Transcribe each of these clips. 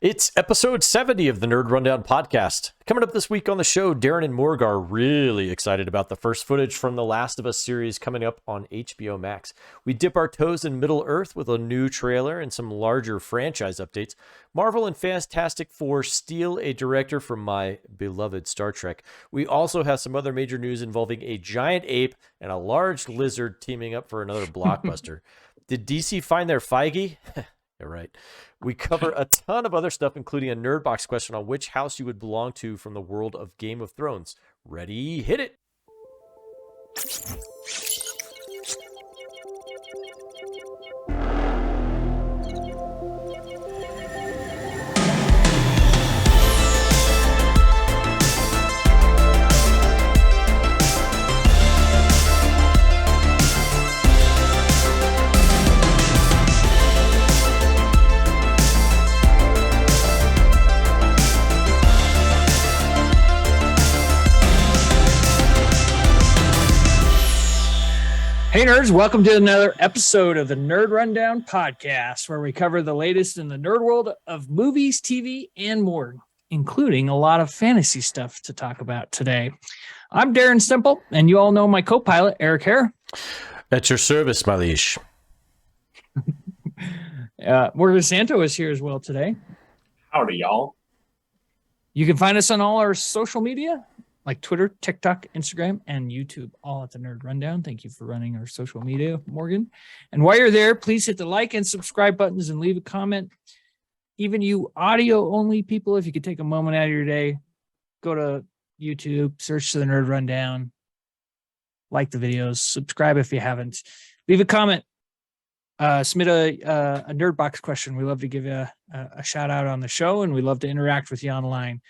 It's episode 70 of the Nerd Rundown podcast. Coming up this week on the show, Darren and Morg are really excited about the first footage from the Last of Us series coming up on HBO Max. We dip our toes in Middle-earth with a new trailer and some larger franchise updates. Marvel and Fantastic Four steal a director from my beloved Star Trek. We also have some other major news involving a giant ape and a large lizard teaming up for another blockbuster. Did DC find their Feige? You're right. We cover a ton of other stuff, including a nerd box question on which house you would belong to from the world of Game of Thrones. Ready? Hit it! Hey nerds, welcome to another episode of the Nerd Rundown podcast, where we cover the latest in the nerd world of movies, TV, and more, including a lot of fantasy stuff to talk about today. I'm Darren Stemple, and you all know my co-pilot, Erik here. At your service, my liege. Morgan Santo is here as well today. Howdy, y'all. You can find us on all our social media, like Twitter, TikTok, Instagram, and YouTube, all at the Nerd Rundown. Thank you for running our social media, Morgan. And while you're there, please hit the like and subscribe buttons and leave a comment. Even you audio-only people, if you could take a moment out of your day, go to YouTube, search the Nerd Rundown, like the videos, subscribe if you haven't. Leave a comment. Submit a nerd box question. We love to give you a shout out on the show, and we love to interact with you online.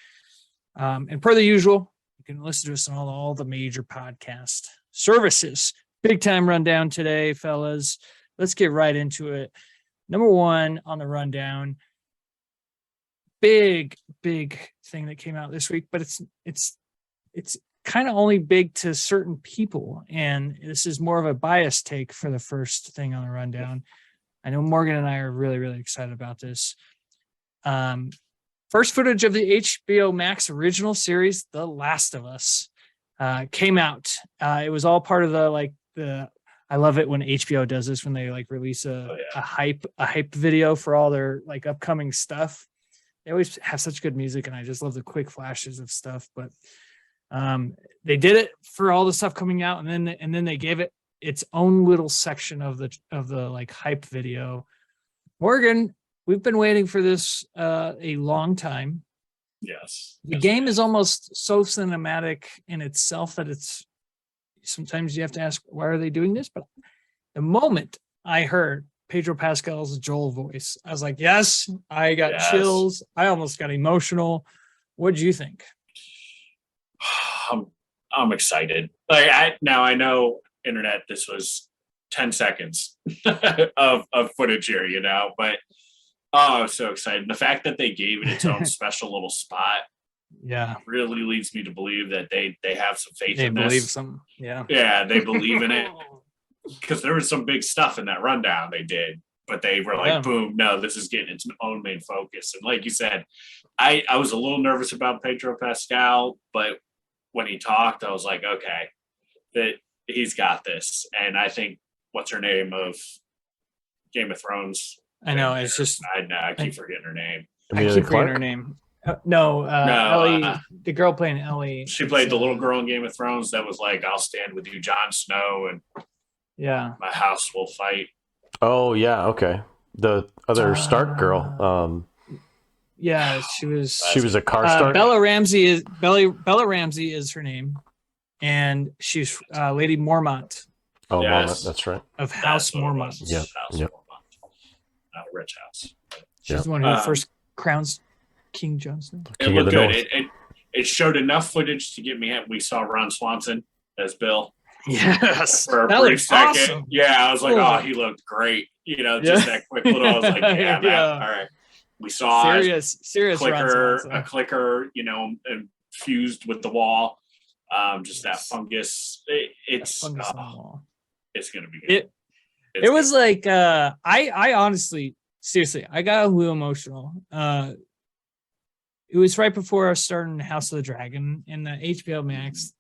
And per the usual, you can listen to us on all the major podcast services. Big time rundown today, fellas. Let's get right into it. Number one on the rundown, big thing that came out this week, but it's kind of only big to certain people, and this is more of a biased take for the first thing on the rundown. I know Morgan and I are really excited about this. First footage of the HBO Max original series, The Last of Us, came out. It was all part of the I love it when HBO does this, when they release a hype video for all their upcoming stuff. They always have such good music, and I just love the quick flashes of stuff. But they did it for all the stuff coming out, and then they gave it its own little section of the hype video. Morgan, we've been waiting for this a long time. Yes. The game is almost so cinematic in itself that it's sometimes you have to ask, why are they doing this? But the moment I heard Pedro Pascal's Joel voice, I was like, yes, I got chills. I almost got emotional. What did you think? I'm excited. I know internet, this was 10 seconds of footage here, but I was so excited. The fact that they gave it its own special little spot, really leads me to believe that they have some faith in this. They believe some, they believe in it, because there was some big stuff in that rundown they did, but they were boom, no, this is getting its own main focus. And like you said, I was a little nervous about Pedro Pascal, but when he talked, I was like, okay, that he's got this. And I think what's her name of Game of Thrones. I know, it's just I keep forgetting her name. I keep forgetting her name. Ellie, the girl playing Ellie. She played the little girl in Game of Thrones that was like, "I'll stand with you, Jon Snow, and my house will fight." Oh yeah, okay. The other Stark girl. She was. She was a car Stark. Bella Ramsey is her name, and she's Lady Mormont. Oh, yes. Mormont, that's right. Of House Mormont. Yep. Rich house. She's the one who first crowns King Jon Snow. It looked good. It showed enough footage to get me. We saw Ron Swanson as Bill. Yes, for a brief second. Awesome. Yeah, I was like, oh, he looked great. Just that quick little. I was like, man, all right. We saw serious a clicker, infused with the wall. Just that fungus. It's on the wall. It's gonna be good. It was like I honestly, seriously, I got a little emotional. it was right before I was starting House of the Dragon, and the HBO Max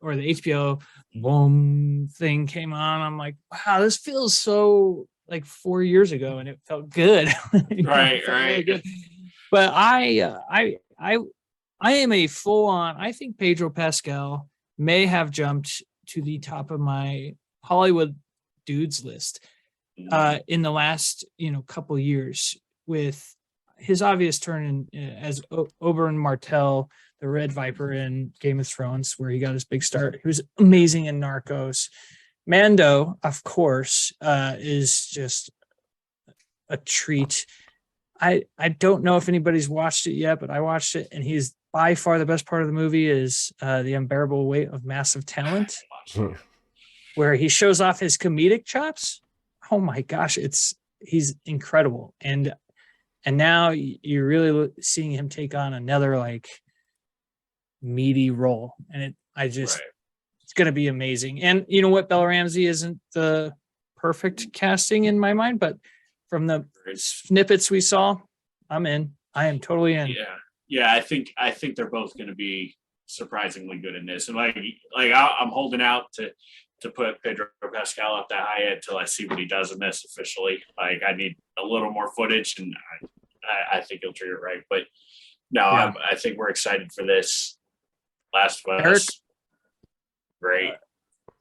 or the HBO boom thing came on. I'm like, wow, this feels so like 4 years ago, and it felt good. Right, It felt really right. good. But I am a full on. I think Pedro Pascal may have jumped to the top of my Hollywood dudes list in the last couple of years, with his obvious turn as Oberyn Martell, the Red Viper in Game of Thrones, where he got his big start. He was amazing in Narcos. Mando, of course, is just a treat. I don't know if anybody's watched it yet, but I watched it, and he's by far the best part of the movie is the unbearable weight of massive talent, where he shows off his comedic chops. Oh my gosh, he's incredible, and now you're really seeing him take on another like meaty role, and it's going to be amazing. And you know what, Bella Ramsey isn't the perfect casting in my mind, but from the snippets we saw, I'm in. I am totally in. Yeah. I think they're both going to be surprisingly good in this, and I'm holding out to put Pedro Pascal up that high until I see what he does in this officially. Like, I need a little more footage, and I think he'll treat it right. But no, Yeah. I think we're excited for this. Last of Us, Eric? great.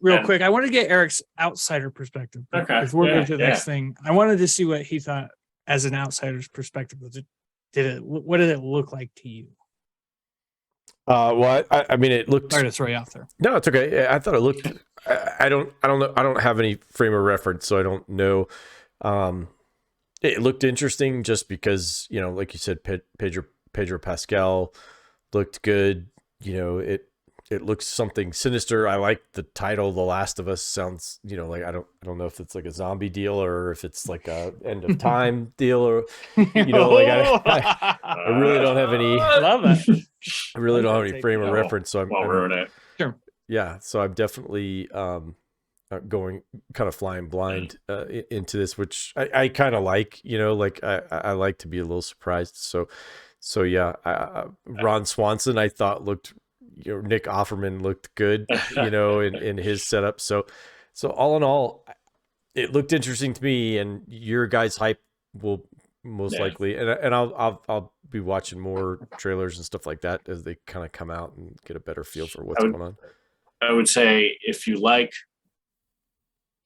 Real quick, I want to get Eric's outsider perspective. Okay. Before we go to the next thing, I wanted to see what he thought as an outsider's perspective. What did it look like to you? Well, I mean, it looked. Sorry to throw you off there. No, it's okay. I thought it looked. I don't know. I don't have any frame of reference, so I don't know. It looked interesting just because, like you said, Pedro Pascal looked good. It looks something sinister. I like the title, The Last of Us. Sounds, like I don't know if it's like a zombie deal or if it's like a end of time deal, or I really don't have any. I love that. I really don't have any frame of reference, so I'm ruin it. Sure. Yeah, so I'm definitely going kind of flying blind into this, which I kind of like. I like to be a little surprised. So yeah, Ron Swanson I thought looked. Nick Offerman looked good, in his setup. So all in all, it looked interesting to me, and your guys' hype will most likely, and I'll be watching more trailers and stuff like that as they kind of come out and get a better feel for what's going on. I would say if you like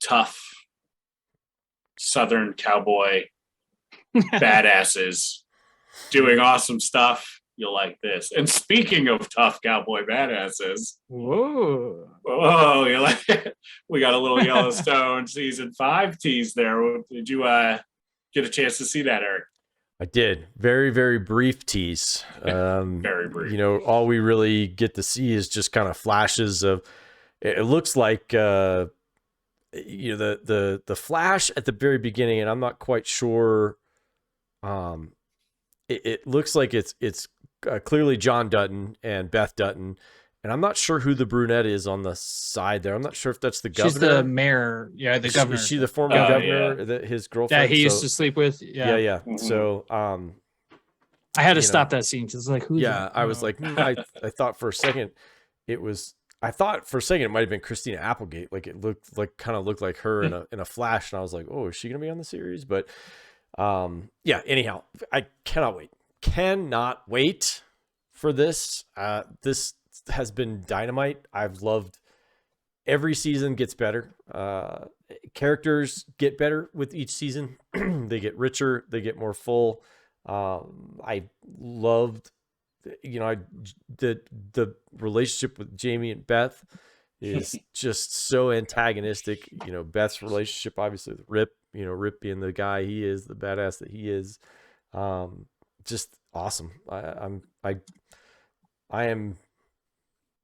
tough Southern cowboy badasses doing awesome stuff, you'll like this. And speaking of tough cowboy badasses, whoa, you like it? We got a little Yellowstone season 5 tease there. Did you get a chance to see that, Eric? I did. Very, very brief tease. Very brief. All we really get to see is just kind of flashes of. It looks like the flash at the very beginning, and I'm not quite sure. It looks like it's clearly John Dutton and Beth Dutton, and I'm not sure who the brunette is on the side there. I'm not sure if that's the governor. She's the mayor. Yeah, the governor. Is she the former governor? His girlfriend. Yeah, he used to sleep with. Yeah. Mm-hmm. So, I had to stop that scene because like, who's I was like, I thought for a second it might have been Christina Applegate. Like it looked like her in a flash, and I was like, oh, is she gonna be on the series? But anyhow, I cannot wait for this. This has been dynamite. I've loved every season gets better. Characters get better with each season. They get richer, they get more full. I loved the relationship with Jamie and Beth is just so antagonistic. Beth's relationship obviously with Rip, Rip being the guy he is, the badass that he is. Just awesome. I am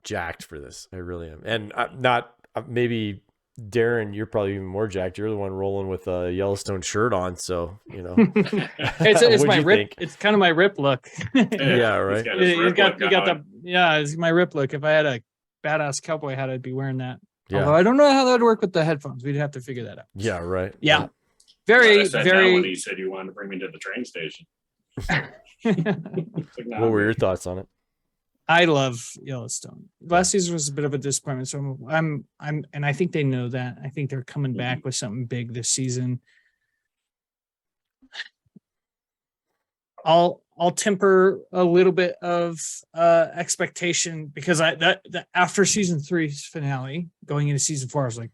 jacked for this. I really am. And I'm not, maybe Darren, you're probably even more jacked. You're the one rolling with a Yellowstone shirt on. So, it's my Rip. Think? It's kind of my Rip look. Yeah. Right. You got it's my Rip look. If I had a badass cowboy hat, I'd be wearing that. Yeah. Although I don't know how that would work with the headphones. We'd have to figure that out. Yeah. Right. Yeah. Very. When he said you wanted to bring me to the train station. What were your thoughts on it? I love Yellowstone. Last season was a bit of a disappointment, so and I think they know that. I think they're coming back with something big this season. I'll temper a little bit of expectation because that after season 3's finale, going into season 4, I was like,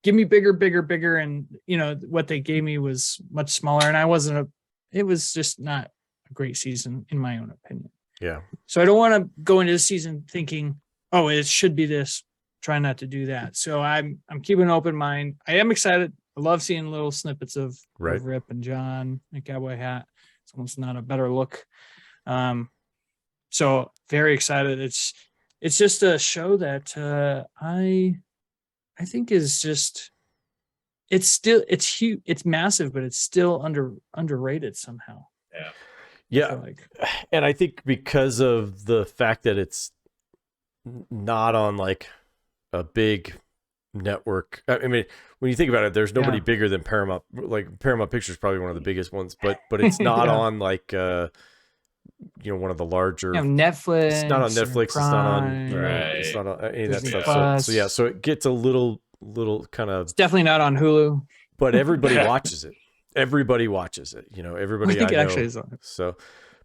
give me bigger, and what they gave me was much smaller, and it was just not a great season in my own opinion. Yeah. So I don't want to go into the season thinking, oh, it should be this. Try not to do that. So I'm keeping an open mind. I am excited. I love seeing little snippets of Rip and John and Cowboy Hat. It's almost not a better look. So very excited. It's just a show that I think is just, it's huge, it's massive, but it's still underrated somehow. Yeah. And I think because of the fact that it's not on like a big network. I mean, when you think about it, there's nobody bigger than Paramount. Like Paramount Pictures is probably one of the biggest ones, but it's not on like one of the larger Netflix. It's not on Netflix. It's not on it's not on any of that stuff. So it gets a little kind of. It's definitely not on Hulu. But everybody watches it. Everybody watches it. Everybody I think it actually is on it. So,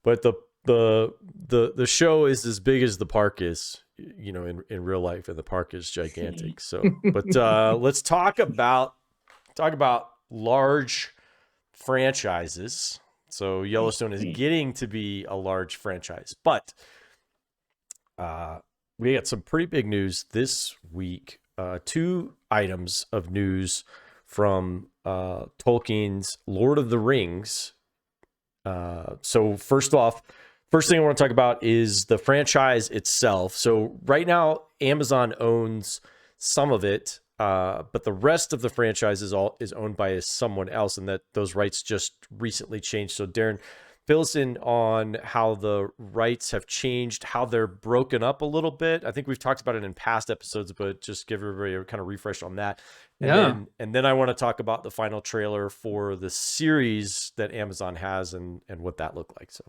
but the show is as big as the park is. In real life, and the park is gigantic. So, but let's talk about large franchises. So Yellowstone is getting to be a large franchise, but we got some pretty big news this week. 2 items of news from Tolkien's Lord of the Rings. So first thing I want to talk about is the franchise itself. So right now, Amazon owns some of it, but the rest of the franchise is owned by someone else, and that those rights just recently changed. So Darren, fill us in on how the rights have changed, how they're broken up a little bit. I think we've talked about it in past episodes, but just give everybody a kind of refresh on that. And then I want to talk about the final trailer for the series that Amazon has and what that looked like. So.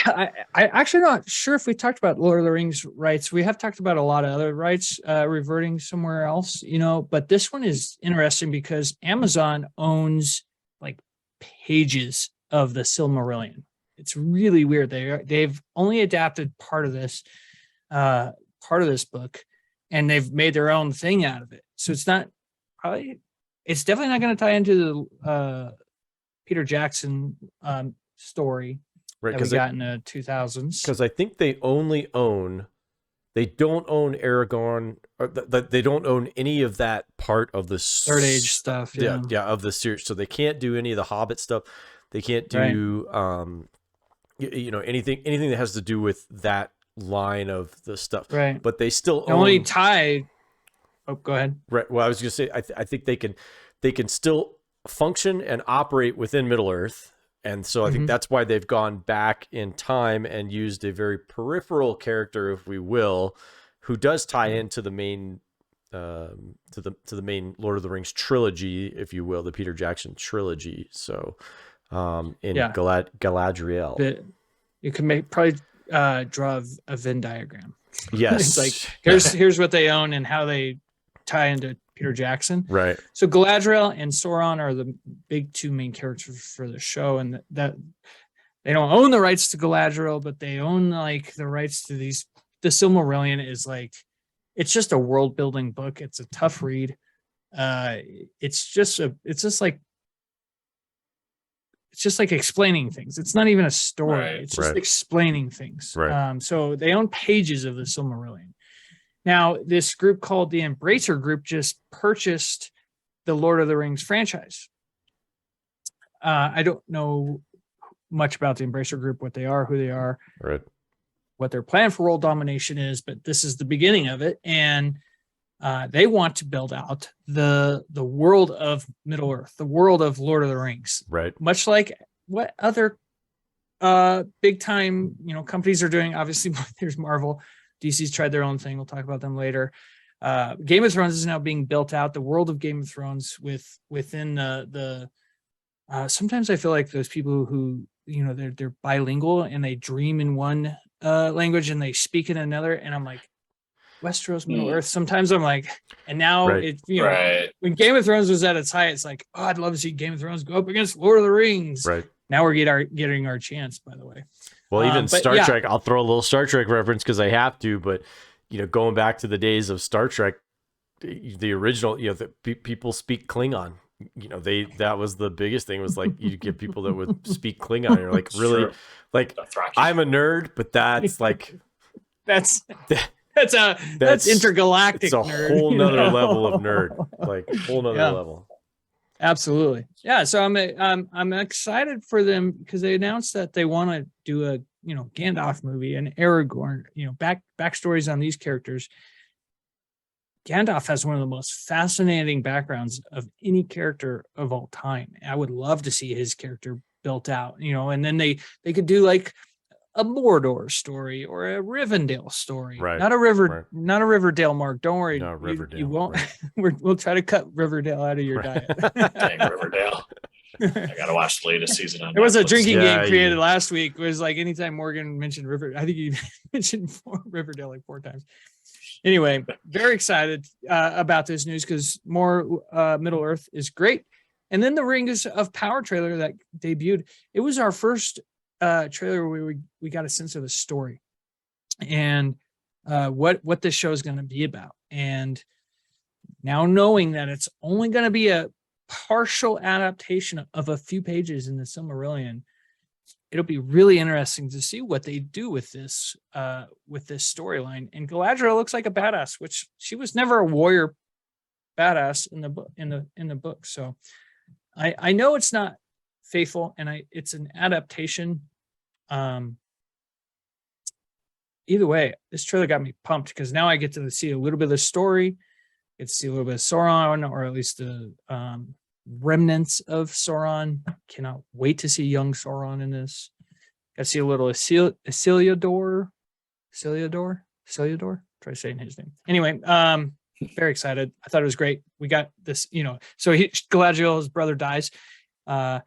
I actually not sure if we talked about Lord of the Rings rights. We have talked about a lot of other rights reverting somewhere else, but this one is interesting because Amazon owns like pages of the Silmarillion. It's really weird. They've only adapted part of this book, and they've made their own thing out of it. So it's definitely not going to tie into the Peter Jackson story. Right, because we got in the 2000s. Because I think they don't own Aragorn, or they don't own any of that part of the Third Age stuff. Yeah, of the series. So they can't do any of the Hobbit stuff. They can't do anything that has to do with that line of the stuff. Right. But they still only tie. Oh, go ahead. Right. Well, I was going to say I think they can still function and operate within Middle Earth. And so I think that's why they've gone back in time and used a very peripheral character, if we will, who does tie into the main to the main Lord of the Rings trilogy, if you will, the Peter Jackson trilogy. So Galadriel. You can probably draw a Venn diagram. Yes. It's like here's what they own and how they tie into Peter Jackson. Right. So Galadriel and Sauron are the big 2 main characters for the show, and that they don't own the rights to Galadriel, but they own like the rights to these. The Silmarillion is like, it's just a world building book. It's a tough read. It's just like explaining things. It's not even a story. Right. It's just explaining things. Right. So they own pages of the Silmarillion. Now, this group called the Embracer Group just purchased the Lord of the Rings franchise. I don't know much about the Embracer Group, what they are, who they are, right, what their plan for world domination is, but this is the beginning of it. And they want to build out the world of Middle Earth, the world of Lord of the Rings. Right. Much like what other big time companies are doing. Obviously, there's Marvel. DC's tried their own thing. We'll talk about them later. Game of Thrones is now being built out. The world of Game of Thrones within the sometimes I feel like those people who, you know, they're bilingual and they dream in one language and they speak in another, and I'm like, Westeros, Middle Earth. Sometimes I'm like, and now Right. it, you know, Right. when Game of Thrones was at its height, it's like, oh, I'd love to see Game of Thrones go up against Lord of the Rings. Right. Now we're getting our chance, by the way. Well, even but Star yeah. Trek, I'll throw a little Star Trek reference because I have to, but, you know, going back to the days of Star Trek, the original, you know, the people speak Klingon. You know, that was the biggest thing, was like, you get people that would speak Klingon, and you're like, really? True. Like, I'm a nerd, but that's like, that's that's intergalactic. it's a nerd, whole you nother know? level of nerd, like whole nother Yeah. level. Absolutely. Yeah. So I'm excited for them because they announced that they want to do a, you know, Gandalf movie and Aragorn, you know, backstories on these characters. Gandalf has one of the most fascinating backgrounds of any character of all time. I would love to see his character built out, you know, and then they could do like a Mordor story or a Rivendell story. Right, Not a Riverdale, Mark. Don't worry. No, Riverdale, You won't. right. We'll try to cut Riverdale out of your Right. diet. Dang, Riverdale. I gotta watch the latest season on There was a Netflix. drinking Yeah, game created you- last week. It was like anytime Morgan mentioned I think he mentioned Riverdale like 4 times. Anyway, very excited about this news because more Middle Earth is great. And then the Rings of Power trailer that debuted. It was our first trailer where we got a sense of the story and what this show is going to be about. And now knowing that it's only going to be a partial adaptation of a few pages in the Silmarillion, it'll be really interesting to see what they do with this storyline. And Galadriel looks like a badass, which she was never a warrior badass in the book. In the book, so I know it's not faithful, and it's an adaptation. Either way, this trailer got me pumped because now I get to see a little bit of the story, get to see a little bit of Sauron, or at least the remnants of Sauron. Cannot wait to see young Sauron in this. Got to see a little Isildur. Try saying his name. Anyway, very excited. I thought it was great. We got this, you know. So Galadriel's brother dies. So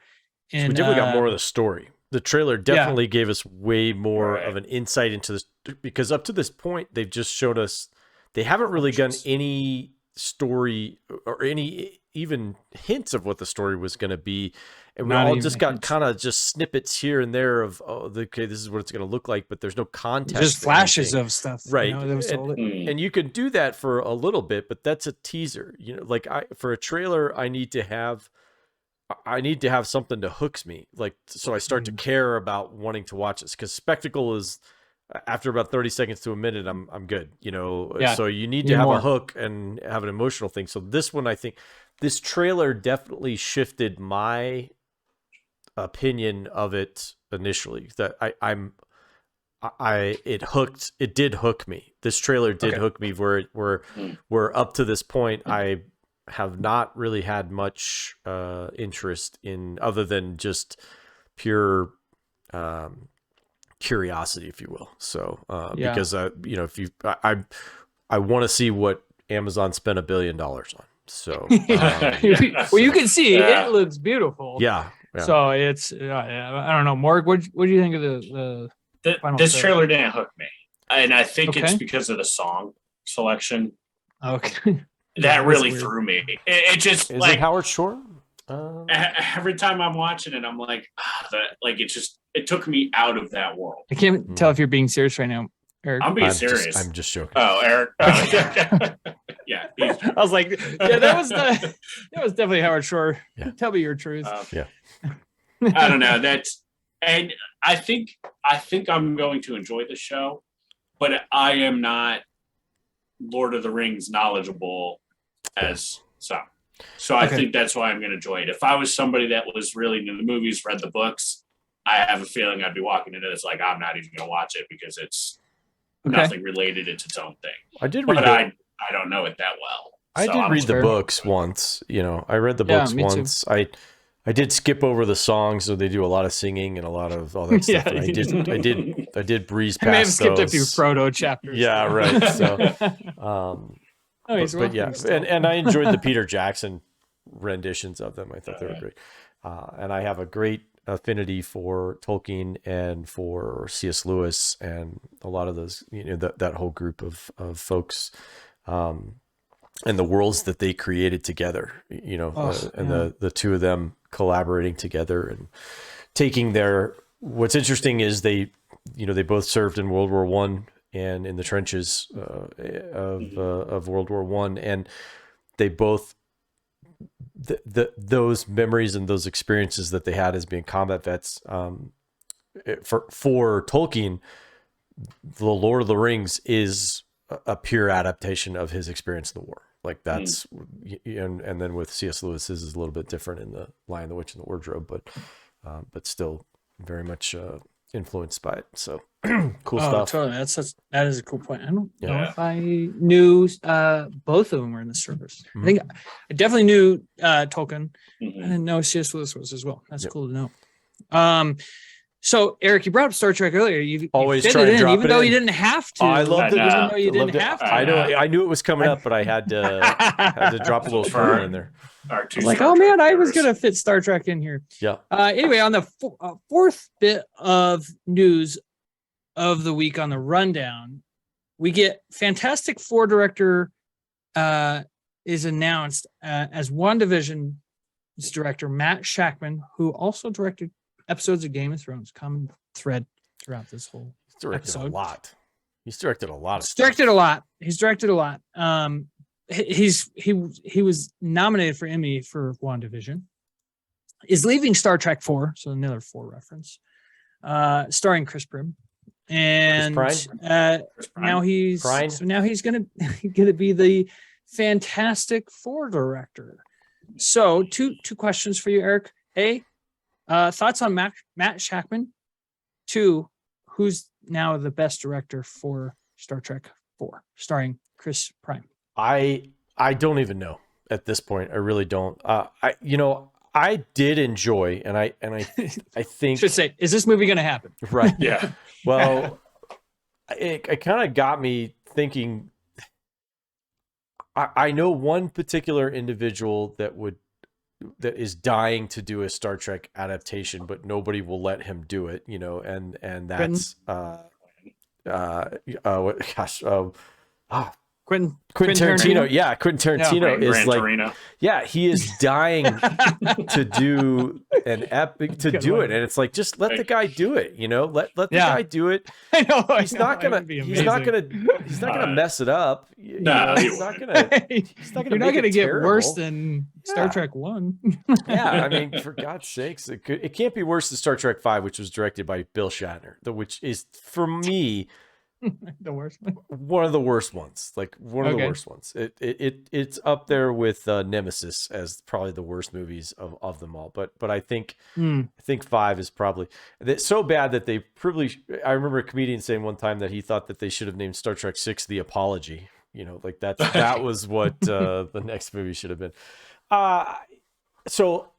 we definitely got more of the story. The trailer definitely gave us way more Right. of an insight into this, because up to this point, they've just showed us, they haven't really done any story or any even hints of what the story was going to be. And we Not all even just got hints. kind of just snippets here and there of, okay, this is what it's going to look like, but there's no context. just or flashes anything. of stuff, Right. You know, that was all it. And you can do that for a little bit, but that's a teaser. You know, like for a trailer, I need to have something to hooks me, like, so I start to care about wanting to watch this, because spectacle is, after about 30 seconds to a minute, I'm good, you know. Yeah. So you need Need to have more. a hook and have an emotional thing. So this one, I think this trailer definitely shifted my opinion of it initially, that it did hook me. This trailer did hook me, where up to this point, I have not really had much interest in, other than just pure curiosity, if you will. So because you know, if you I want to see what Amazon spent $1 billion on. So Well, you can see Yeah. it looks beautiful. yeah. So it's I don't know, Morg. What do you think of the final This trailer? trailer didn't hook me, and I think it's Okay. because of the song selection Okay. that really weird. threw me. It just Is like it Howard Shore? every time I'm watching it, I'm like, it took me out of that world. I can't tell if you're being serious right now, Eric. I'm being I'm serious. I'm just joking. Oh, Eric. Oh, yeah. I was like, yeah, that was definitely Howard Shore. Yeah. Tell me your truth. I don't know. And I think I'm going to enjoy the show, but I am not Lord of the Rings knowledgeable as some. So I Okay. think that's why I'm going to enjoy it. If I was somebody that was really into the movies, read the books, I have a feeling I'd be walking into this like, I'm not even going to watch it because it's Okay. nothing related. It's its own thing. I did read But the, I don't know it that well. I So did I'm read the fair. books once. You know, I read the Yeah, books me too. once. I did skip over the songs, so they do a lot of singing and a lot of all that stuff. Yeah, And I did breeze I may have past skipped those. a few Frodo chapters. Yeah, right. So, Oh, he's but yeah, welcome still. and I enjoyed the Peter Jackson renditions of them. I thought they were great. And I have a great affinity for Tolkien and for C.S. Lewis and a lot of those, that whole group of folks, and the worlds that they created together, the two of them collaborating together and taking what's interesting is they both served in World War One and in the trenches of World War One, and they both those memories and those experiences that they had as being combat vets. For Tolkien, the Lord of the Rings is a pure adaptation of his experience in the war. Like that's, and then with C.S. Lewis, this is a little bit different in the Lion, the Witch, and the Wardrobe, but still very much influenced by it. So cool stuff. Totally. That is a cool point. I don't know if I knew both of them were in the service. I think I definitely knew Tolkien. I didn't know C.S. Lewis was as well. That's cool to know. So Eric, you brought up Star Trek earlier. You always fit try it to in, drop even it though in. you didn't have to. I loved it. Even though you didn't have to. I know. I knew it was coming up, but I had to drop a little further in there. I was like, oh man, I was gonna fit Star Trek in here. Yeah. Anyway, on the fourth bit of news of the week on the rundown, we get Fantastic Four director is announced as WandaVision's director, Matt Shakman, who also directed episodes of Game of Thrones. Common thread throughout this whole episode. A lot. He's directed a lot of stuff. He's directed a lot. He was nominated for Emmy for WandaVision. Is leaving Star Trek 4, so another 4 reference. Starring Chris Prim. And now he's gonna be the Fantastic Four director. So two questions for you, Eric. A, thoughts on Matt Shakman? 2, who's now the best director for Star Trek 4, starring Chris Prime? I don't even know at this point. I really don't. I did enjoy, and I think should say, is this movie going to happen? Right. Yeah. Well, it kind of got me thinking. I know one particular individual that is dying to do a Star Trek adaptation, but nobody will let him do it. And that's Quentin Tarantino. Yeah, Quentin Tarantino is Gran like, Torino. he is dying to do an epic, to do it, and it's like, just let the guy do it. Let the guy do it. I know. He's not gonna mess it up. He's not gonna You're not gonna get worse than Star Trek 1. Yeah, I mean, for God's sakes, it can't be worse than Star Trek 5, which was directed by Bill Shatner, which is, for me, the worst one of the worst ones. Like one of the worst ones. It's up there with Nemesis as probably the worst movies of them all. But I think 5 is probably so bad that they probably. I remember a comedian saying one time that he thought that they should have named Star Trek 6 The Apology. Like that was what the next movie should have been. So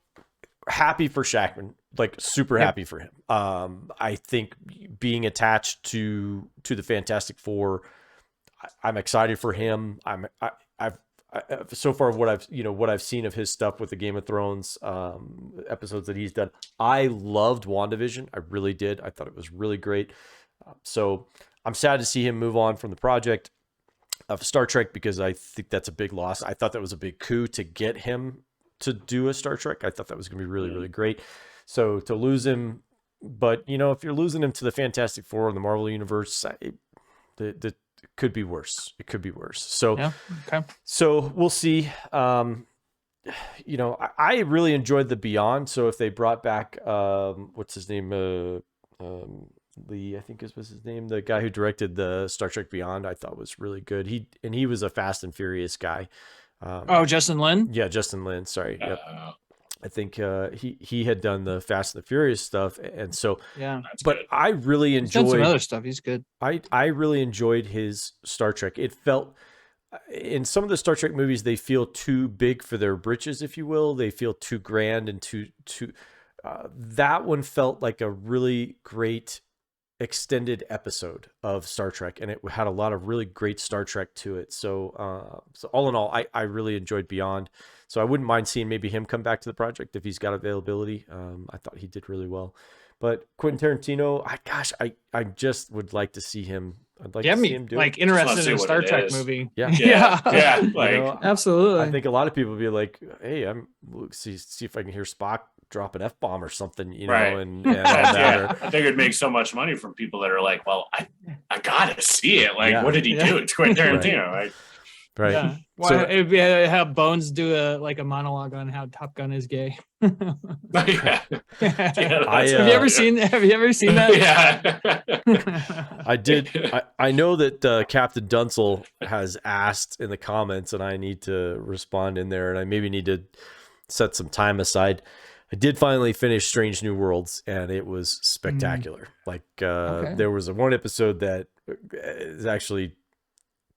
happy for Shakman, like super happy for him. I think being attached to the Fantastic Four, I'm excited for him. I've so far what I've seen of his stuff with the Game of Thrones episodes that he's done. I loved WandaVision. I really did. I thought it was really great. So I'm sad to see him move on from the project of Star Trek, because I think that's a big loss. I thought that was a big coup to get him to do a Star Trek. I thought that was going to be really, really great. So to lose him, but if you're losing him to the Fantastic Four in the Marvel Universe, it could be worse. It could be worse. So, so we'll see. I really enjoyed the Beyond. So if they brought back, what's his name? Lee, I think was his name. The guy who directed the Star Trek Beyond, I thought was really good. He was a Fast and Furious guy. Justin Lin? Yeah, Justin Lin. Sorry. Yep. I think he had done the Fast and the Furious stuff, and so but good. I really enjoyed some other stuff. He's good. I really enjoyed his Star Trek. It felt, in some of the Star Trek movies, they feel too big for their britches, if you will. They feel too grand and too. That one felt like a really great extended episode of Star Trek, and it had a lot of really great Star Trek to it. So, so all in all, I really enjoyed Beyond. So I wouldn't mind seeing maybe him come back to the project if he's got availability. I thought he did really well. But Quentin Tarantino, I just would like to see him. I'd like to see him do like it. interested in a Star Trek movie. Yeah. Yeah. Like, You know, absolutely. I think a lot of people would be like, "Hey, I'm see if I can hear Spock drop an F-bomb or something," you know, Right. and all that. I think it'd make so much money from people that are like, "Well, I gotta see it. Like, Yeah. what did he do? It's Quentin Tarantino, right?" Right. Yeah. Well, So- it'd be, have Bones do a monologue on how Top Gun is gay. Yeah. Have you ever seen that? Yeah. I did. I know that Captain Dunsel has asked in the comments, and I need to respond in there, and I maybe need to set some time aside. I did finally finish Strange New Worlds, and it was spectacular. Like there was one episode that is actually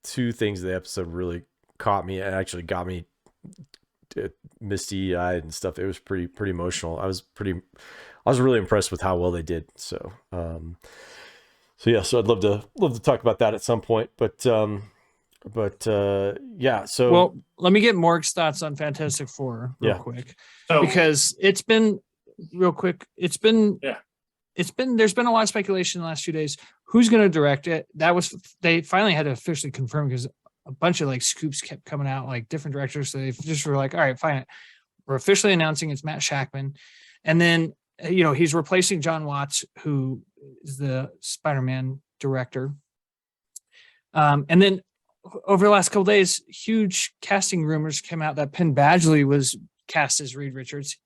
two things. The episode really caught me and actually got me misty eyed and stuff. It was pretty emotional. I was really impressed with how well they did. So, yeah, so I'd love to talk about that at some point, but yeah. So, well, let me get Morg's thoughts on Fantastic Four real quick, because it's been real quick. There's been a lot of speculation in the last few days. Who's going to direct it? They finally had to officially confirm, because a bunch of like scoops kept coming out, like different directors. So they just were like, all right, fine. We're officially announcing it's Matt Shackman. And then, he's replacing John Watts, who is the Spider-Man director. And then over the last couple of days, huge casting rumors came out that Penn Badgley was cast as Reed Richards.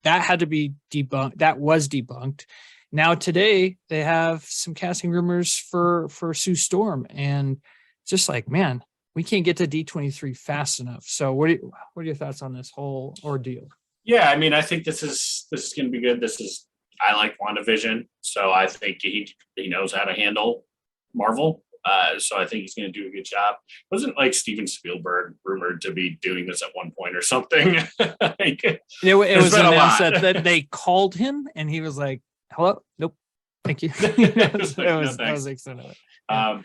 That had to be debunked. That was debunked. Now today they have some casting rumors for Sue Storm, and just like, man, we can't get to D23 fast enough. So what are your thoughts on this whole ordeal? Yeah, I mean, I think this is going to be good. I like WandaVision, so I think he knows how to handle Marvel. So I think he's going to do a good job. Wasn't like Steven Spielberg rumored to be doing this at one point or something? It was announced that they called him and he was like, "Hello, nope, thank you." I was excited. I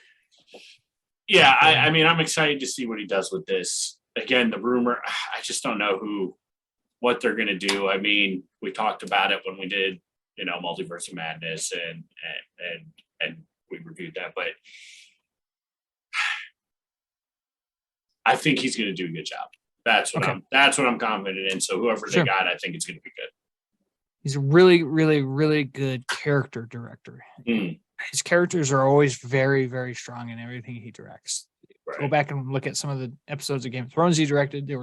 mean, I'm excited to see what he does with this. Again, the rumor, I just don't know what they're going to do. I mean, we talked about it when we did, Multiverse of Madness and we reviewed that, but I think he's going to do a good job. That's what I'm confident in. So whoever they got, I think it's going to be good. He's a really, really, really good character director. His characters are always very, very strong in everything he directs. Right. Go back and look at some of the episodes of Game of Thrones he directed. They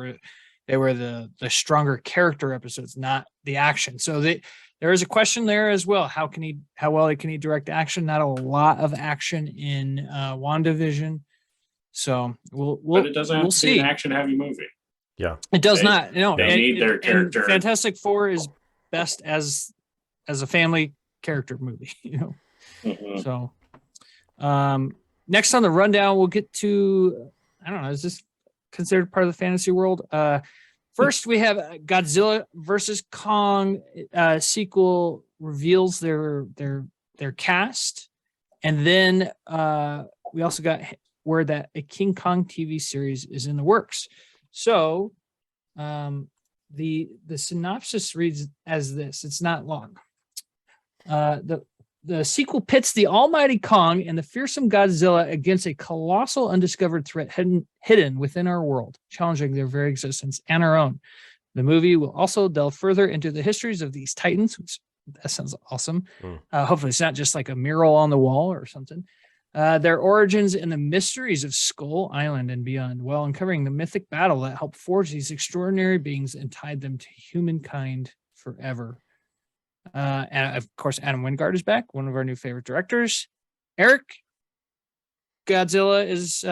were the stronger character episodes, not the action. So there is a question there as well. How well can he direct action? Not a lot of action in WandaVision. So but it doesn't have to be an action-heavy movie. Yeah, it does not. They need their character. Fantastic Four is best as a family character movie. Mm-hmm. So, next on the rundown, we'll get to, I don't know, is this considered part of the fantasy world? First, we have Godzilla versus Kong sequel reveals their cast, and then we also got word that a King Kong TV series is in the works. So, the synopsis reads as this. It's not long. The sequel pits the almighty Kong and the fearsome Godzilla against a colossal undiscovered threat hidden within our world, challenging their very existence and our own. The movie will also delve further into the histories of these titans, which that sounds awesome. Hopefully it's not just like a mural on the wall or something. Their origins and the mysteries of Skull Island and beyond, while uncovering the mythic battle that helped forge these extraordinary beings and tied them to humankind forever. And of course, Adam Wingard is back, one of our new favorite directors. Erik, Godzilla is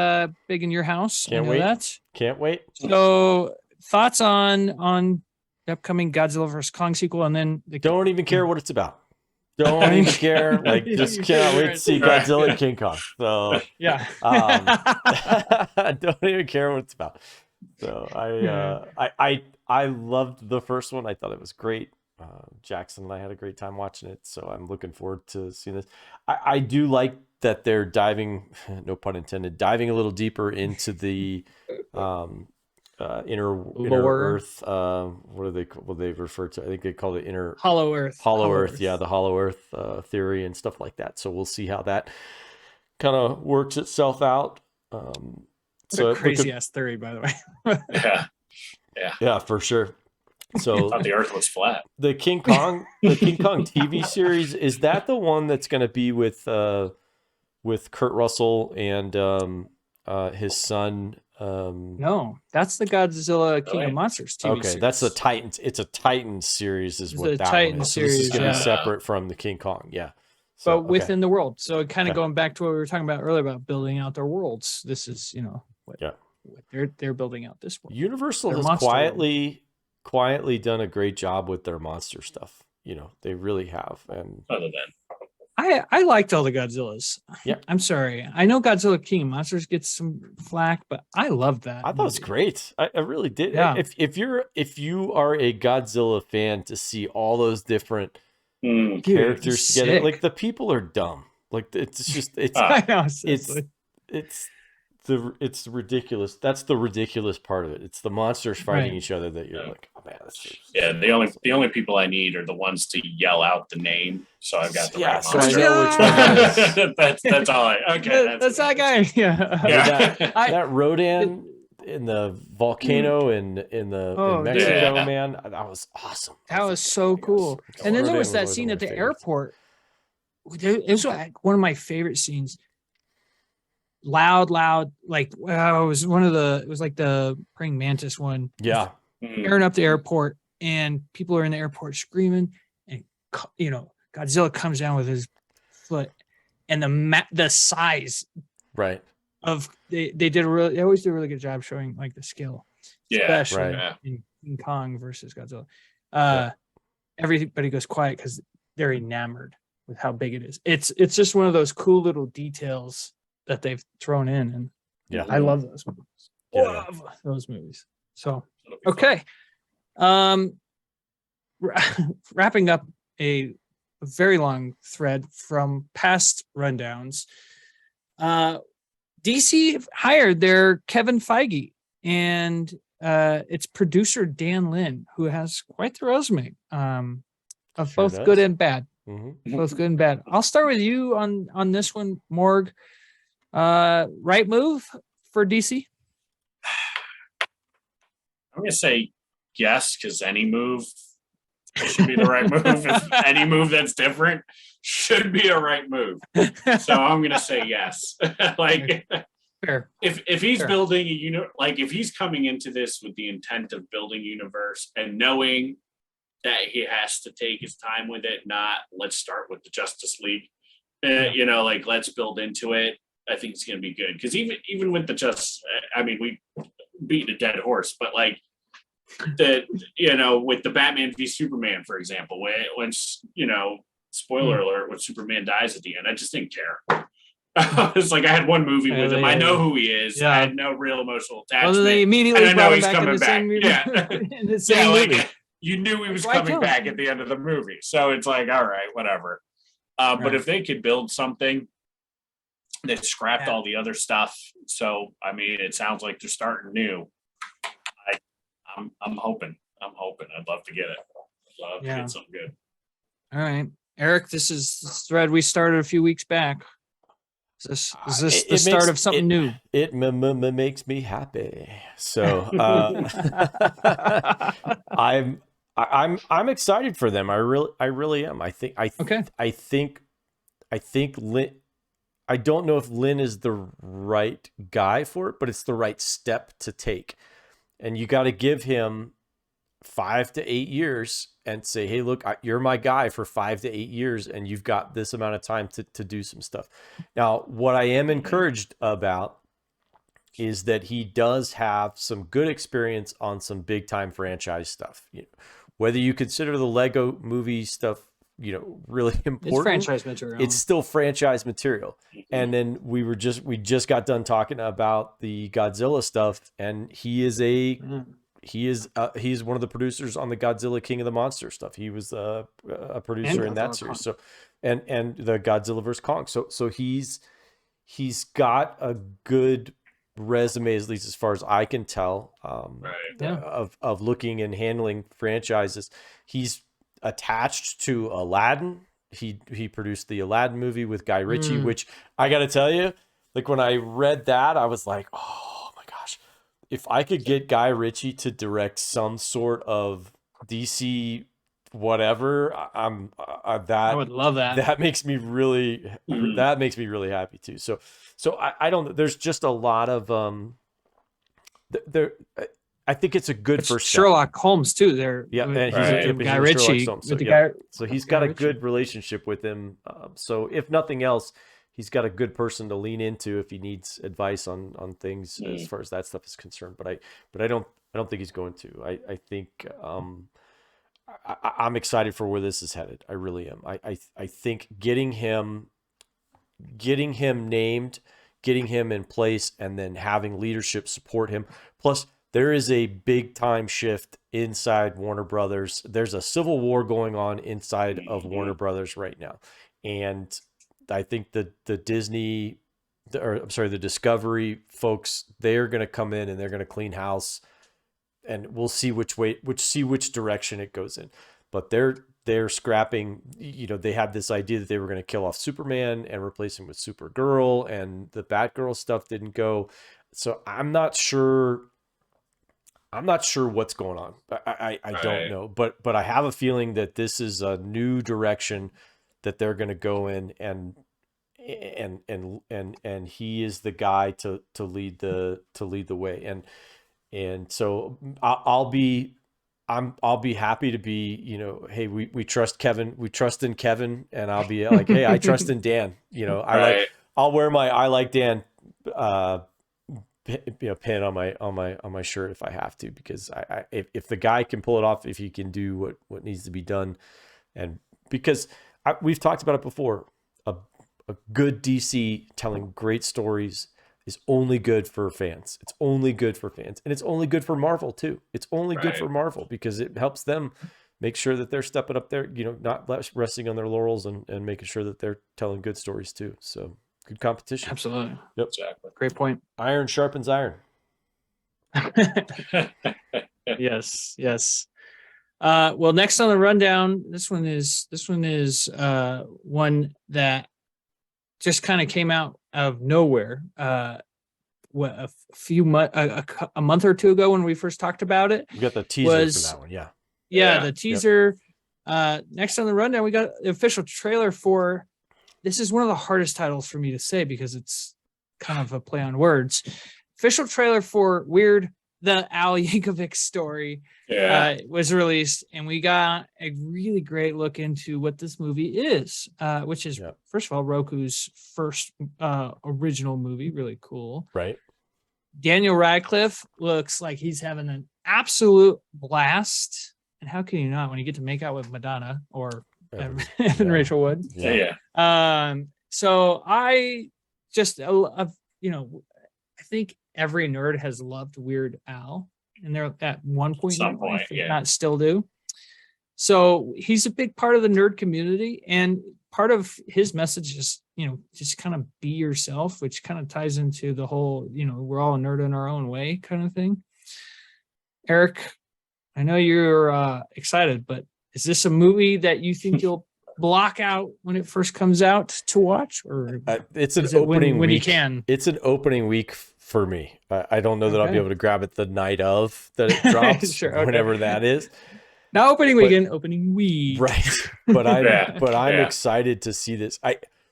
big in your house. Can't wait. Can't wait. So, thoughts on the upcoming Godzilla vs. Kong sequel, and then don't even care what it's about. Don't even care. Like, just cannot wait to see Godzilla and King Kong. So yeah, don't even care what it's about. So I loved the first one. I thought it was great. Jackson and I had a great time watching it, so I'm looking forward to seeing this. I do like that they're diving, no pun intended, diving a little deeper into the inner Lore. Earth. What they refer to? I think they call it inner Hollow Earth. Hollow Earth. Yeah, the Hollow Earth theory and stuff like that. So we'll see how that kind of works itself out. So crazy ass theory, by the way. Yeah, for sure. So I thought the Earth was flat. the King Kong TV series, is that the one that's going to be with Kurt Russell and his son? No, that's the Godzilla King of Monsters TV okay, series. that's the Titans. It's a Titans series, is what that Titan one is. series, so this is going to yeah. be separate from the King Kong. Yeah. So, But within the world. So kind of Okay. going back to what we were talking about earlier about building out their worlds. This is, what they're building out this world. Universal Their has monster quietly done a great job with their monster stuff. They really have. And Other than I liked all the Godzillas. Yeah. I'm sorry. I know Godzilla King of Monsters gets some flack, but I love that. I thought it was great. I really did. Yeah. If you are a Godzilla fan, to see all those different Dude, characters it's together, sick. like the people are dumb. Like it's just I know, it's ridiculous. That's the ridiculous part of it. It's the monsters fighting Right. each other that you're like, oh man, that's yeah, the only people I need are the ones to yell out the name. So I've got the right so I monster. know which one that is. that's all I. Okay, that's that guy. Yeah. Yeah. That Rodan in the volcano in Oh, Mexico, yeah. man, that was awesome. That was so cool. And then there was that scene at the airport. It was like one of my favorite scenes. Loud, like it was it was like the praying mantis one. Yeah. Tearing up the airport, and people are in the airport screaming, and Godzilla comes down with his foot, and the size Right. of they always do a really good job showing like the skill, Yeah, especially right. in King Kong versus Godzilla. Yeah. Everybody goes quiet because they're enamored with how big it is. It's just one of those cool little details that they've thrown in, and Yeah. I love those movies. Yeah. Love those movies. So It'll be fun. okay. Wrapping up a very long thread from past rundowns. DC hired their Kevin Feige, and it's producer Dan Lin, who has quite the resume of Sure both does. good and bad. Mm-hmm. Both good and bad. I'll start with you on this one, Morg. Right move for DC? I'm gonna say yes, because any move should be the right move. If any move that's different should be a right move. So I'm gonna say yes. Like Fair. if he's Sure. building a like if he's coming into this with the intent of building universe and knowing that he has to take his time with it, not let's start with the Justice League, like let's build into it. I think it's going to be good because even with we beaten a dead horse, but like with the Batman v Superman, for example, when spoiler alert, when Superman dies at the end, I just didn't care. It's like I had one movie with him. I know who he is. Yeah. I had no real emotional attachment. Well, they immediately and I know brought him he's back in coming the same movie. back. In the same Yeah, movie. like you knew he was Why coming kill back him? at the end of the movie. So it's like, all right, whatever. But Right. if they could build something that scrapped Yeah. all the other stuff, so I mean, it sounds like they're starting new. I'm hoping. I'd love to get it. I'd love to Yeah. get something good. All right, Eric, this is the thread we started a few weeks back. Is this the start of something new? It makes me happy. So I'm excited for them. I really am. I think Lin. I don't know if Lin is the right guy for it, but it's the right step to take. And you got to give him 5 to 8 years and say, hey, look, you're my guy for 5 to 8 years, and you've got this amount of time to do some stuff. Now, what I am encouraged about is that he does have some good experience on some big time franchise stuff. Whether you consider the Lego movie stuff, really important. It's franchise material. It's still franchise material. And then we just got done talking about the Godzilla stuff, and he is a he's one of the producers on the Godzilla King of the Monsters stuff. He was a producer in that series. So and the Godzilla vs Kong. So he's got a good resume, at least as far as I can tell, of looking and handling franchises. He's attached to Aladdin. He produced the Aladdin movie with Guy Ritchie, which I got to tell you, like when I read that, I was like, oh my gosh, if I could get Guy Ritchie to direct some sort of DC whatever, I would love that. That makes me really happy too. So I don't, there's just a lot of I think it's a good first step. Sherlock Holmes too. And Guy Ritchie. So he's got a good relationship with him. So if nothing else, he's got a good person to lean into if he needs advice on things as far as that stuff is concerned. But I don't think he's going to. I think I'm excited for where this is headed. I really am. I think getting him named, getting him in place, and then having leadership support him. Plus, there is a big time shift inside Warner Brothers. There's a civil war going on inside of Warner Brothers right now. And I think the Discovery folks, they're going to come in and they're going to clean house, and we'll see which direction it goes in. But they're scrapping, they had this idea that they were going to kill off Superman and replace him with Supergirl, and the Batgirl stuff didn't go. So I'm not sure what's going on. I don't know, but I have a feeling that this is a new direction that they're going to go in, and he is the guy to lead the way. And so I'll be happy to be, hey, we trust Kevin, we trust in Kevin, and I'll be like, hey, I trust in Dan. I'll wear my I like Dan pin on my shirt if I have to, because if the guy can pull it off, if he can do what needs to be done, and because we've talked about it before, a good DC telling great stories is only good for fans. It's only good for fans, and it's only good for Marvel too. It's only good for Marvel because it helps them make sure that they're stepping up there, not resting on their laurels, and making sure that they're telling good stories too. So good competition. Absolutely. Yep. Exactly. Great point. Iron sharpens iron. Yes. Well, next on the rundown, this one is one that just kind of came out of nowhere. A month or two ago when we first talked about it. We got the teaser for that one. Yeah, the teaser. Yep. Next on the rundown, we got the official trailer for. This is one of the hardest titles for me to say because it's kind of a play on words. Official trailer for Weird, the Al Yankovic story was released, and we got a really great look into what this movie is, which is, first of all, Roku's first original movie. Really cool. Right. Daniel Radcliffe looks like he's having an absolute blast. And how can you not when you get to make out with Madonna or Evan Rachel Wood? So I just, I think every nerd has loved Weird Al, and they're at one point, not still do. So he's a big part of the nerd community, and part of his message is, just kind of be yourself, which kind of ties into the whole, we're all a nerd in our own way kind of thing. Eric, I know you're excited, but is this a movie that you think you'll block out when it first comes out to watch, or it's an opening when week? You can. It's an opening week for me. I don't know that I'll be able to grab it the night of that it drops, whenever that is. Not opening weekend, opening week. Right. But I'm excited to see this.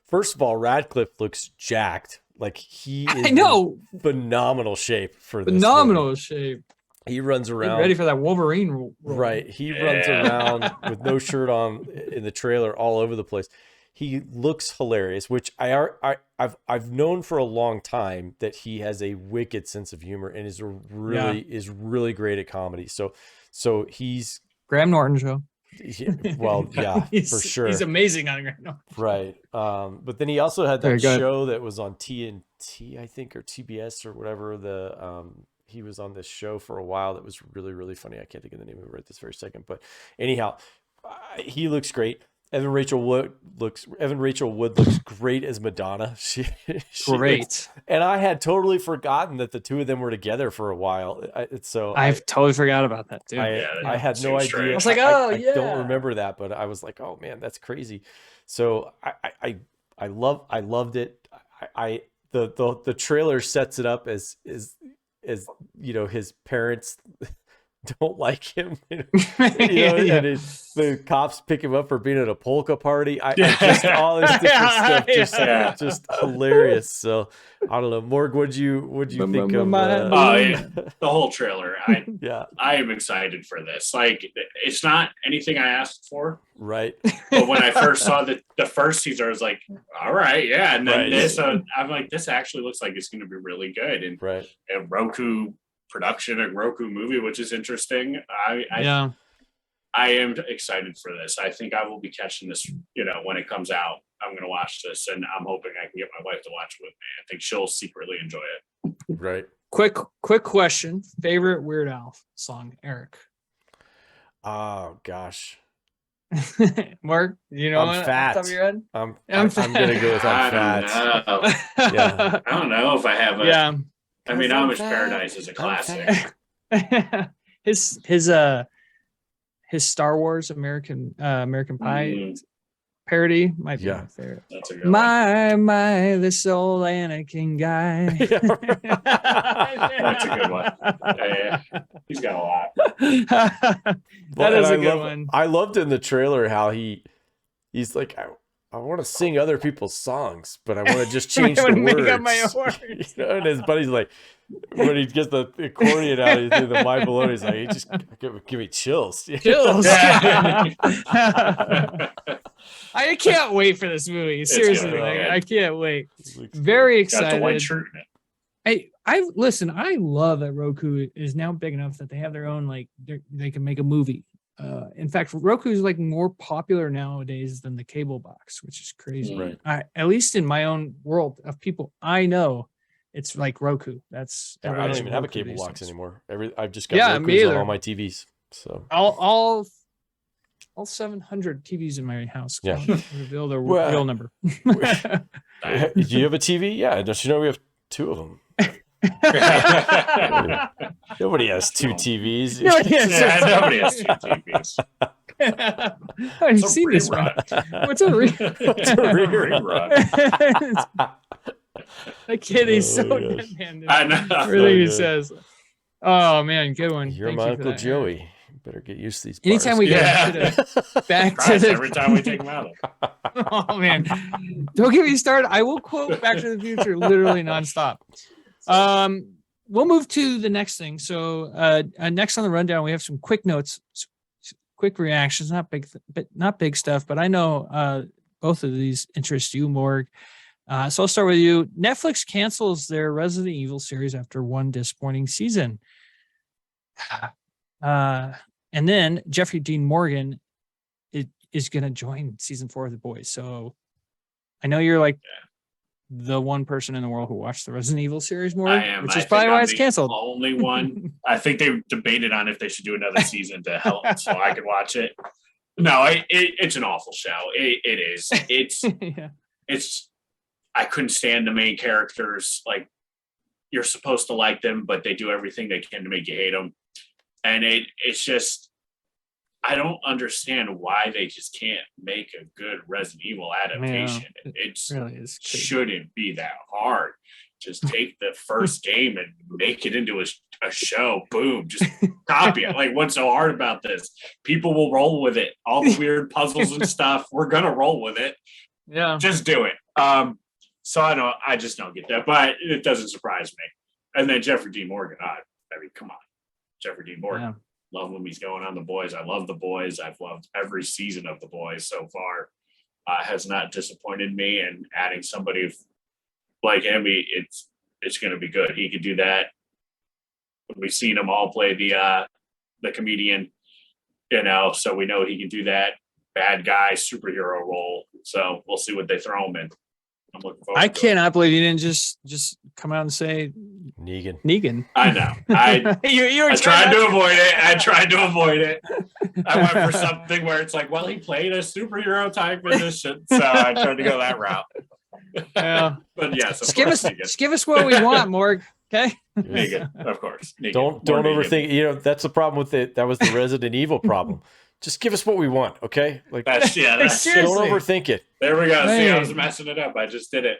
First of all, Radcliffe looks jacked. Like he is in phenomenal shape for this. Phenomenal shape. He runs around. Ready for that Wolverine role. Right. He runs around with no shirt on in the trailer all over the place. He looks hilarious, which I've known for a long time that he has a wicked sense of humor and is really great at comedy. So he's Graham Norton show. For sure. He's amazing on Graham Norton. Right. But then he also had that show that was on TNT, I think, or TBS or whatever. he was on this show for a while that was really, really funny. I can't think of the name of it right this very second, but anyhow, he looks great. Evan Rachel Wood looks great as Madonna. She Great. looks, and I had totally forgotten that the two of them were together for a while. I've totally forgot about that too. I had no idea. I was like, oh, I yeah. don't remember that, but I was like, oh man, that's crazy. So I loved it. The trailer sets it up as you know, his parents don't like him, and the cops pick him up for being at a polka party. I just all this different stuff, just hilarious. So I don't know, Morg, what'd you think of the whole trailer? I am excited for this. Like, it's not anything I asked for, right? But when I first saw the first teaser, I was like, all right, yeah. And then I'm like, this actually looks like it's going to be really good. And a Roku production, a Roku movie, which is interesting. I am excited for this. I think I will be catching this, when it comes out. I'm going to watch this, and I'm hoping I can get my wife to watch it with me. I think she'll secretly enjoy it. Right. Quick question. Favorite Weird Al song, Eric? Oh gosh. Mark, I'm fat. Off the top of your head? I'm gonna go with I'm fat. Yeah. I don't know if I have a. Yeah. I mean, Amish Paradise is a classic. His Star Wars American Pie parody might be my favorite. That's a good one. My, this old Anakin guy. That's a good one. Yeah. He's got a lot. That is a good one. I loved in the trailer how he's like, I want to sing other people's songs, but I want to just change the words. Make up my own words. And his buddy's like, when he gets the accordion out, he's doing the My Below. He's like, he just give me chills. Chills. I can't wait for this movie. Seriously, I can't wait. Very excited. Got the white shirt in it. I listen. I love that Roku is now big enough that they have their own they can make a movie. In fact, Roku is more popular nowadays than the cable box, which is crazy. Right. At least in my own world of people I know, it's like Roku. That's I don't even have a cable box anymore. I've just got Roku's on all my TVs. So all 700 TVs in my house. Yeah. Reveal the real number. Do you have a TV? Yeah. Don't you know we have two of them? Nobody has two TVs. Nobody has two TVs. I've seen this one. What's a rerun? That kid is so good, man. I know. Everything he says. Oh man, good one. You're my Uncle Joey. You better get used to these. Anytime we get back to every time we take them out. Oh man, don't get me started. I will quote Back to the Future literally nonstop. We'll move to the next thing. So next on the rundown, we have some quick notes, quick reactions, not big stuff, but I know both of these interest you, Morg. So I'll start with you. Netflix cancels their Resident Evil series after one disappointing season. And then Jeffrey Dean Morgan is going to join season 4 of The Boys. So I know you're the one person in the world who watched the Resident Evil series more, which is probably why it's canceled. Only one. I think they debated on if they should do another season to help so I could watch it. No, it's an awful show. It is. It's. I couldn't stand the main characters. You're supposed to like them, but they do everything they can to make you hate them. And it's just, I don't understand why they just can't make a good Resident Evil adaptation. It really shouldn't be that hard. Just take the first game and make it into a show. Boom. Just copy it. What's so hard about this? People will roll with it. All the weird puzzles and stuff, we're going to roll with it. Yeah. Just do it. So I just don't get that, but it doesn't surprise me. And then Jeffrey Dean Morgan, I mean, come on. Jeffrey Dean Morgan. Yeah. Love when he's going on The Boys. I love The Boys. I've loved every season of The Boys so far. Has not disappointed me. And adding somebody like him, it's going to be good. He could do that. We've seen him all play the comedian, so we know he can do that bad guy superhero role. So we'll see what they throw him in. I'm looking forward. I to it. cannot believe you didn't just come out and say Negan. I know. I were tried to avoid it. I went for something where it's like, well, he played a superhero type position, so I tried to go that route. Yeah. But yes, Just give us what we want, Morg. Okay. Negan, of course. Negan. Don't More Negan. overthink. You know, that's the problem with it. That was the Resident Evil problem. Just give us what we want, okay? Like, That's don't overthink it. There we go. Hey. See, I was messing it up. I just did it.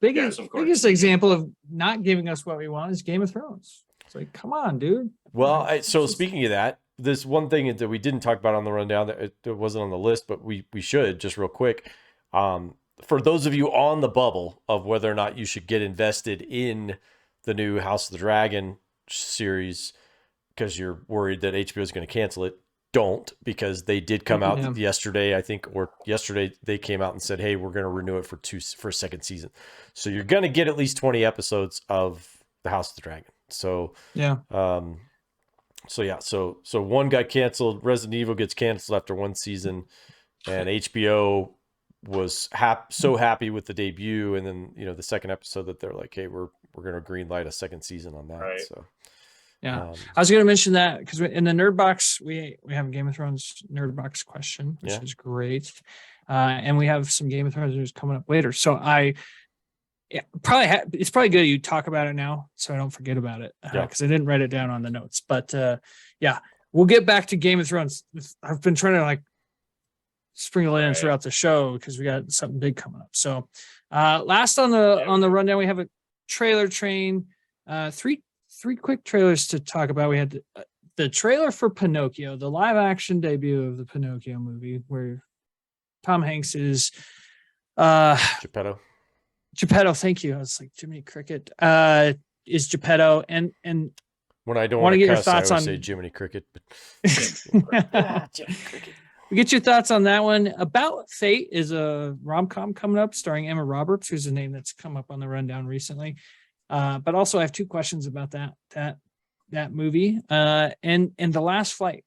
Yes, of course. Biggest example of not giving us what we want is Game of Thrones. It's like, come on, dude. Well, so speaking of that, there's one thing that we didn't talk about on the rundown that it wasn't on the list, but we should just real quick. For those of you on the bubble of whether or not you should get invested in the new House of the Dragon series because you're worried that HBO is going to cancel it, don't, because they did come out yesterday, I think, or yesterday they came out and said, hey, we're going to renew it for a second season. So you're going to get at least 20 episodes of the House of the Dragon. So yeah. So one got canceled. Resident Evil gets canceled after one season, and HBO was so happy with the debut, and then the second episode that they're like, hey, we're going to green light a second season on that. Right. So yeah, I was going to mention that because in the Nerd Box we have a Game of Thrones Nerd Box question, which is great, and we have some Game of Thrones news coming up later. So it's probably good you talk about it now, so I don't forget about it because I didn't write it down on the notes. But we'll get back to Game of Thrones. I've been trying to like sprinkle it in throughout the show because we got something big coming up. So last on the rundown, we have a trailer train. Three quick trailers to talk about. We had the trailer for Pinocchio, the live action debut of the Pinocchio movie, where Tom Hanks is Geppetto. Thank you. I was like Jiminy Cricket is Geppetto, and when I don't want to get your cuss, thoughts I on say Jiminy Cricket. But Jiminy Cricket. We get your thoughts on that one. About Fate is a rom-com coming up starring Emma Roberts, who's a name that's come up on the rundown recently. But also I have two questions about that movie. And The Last Flight,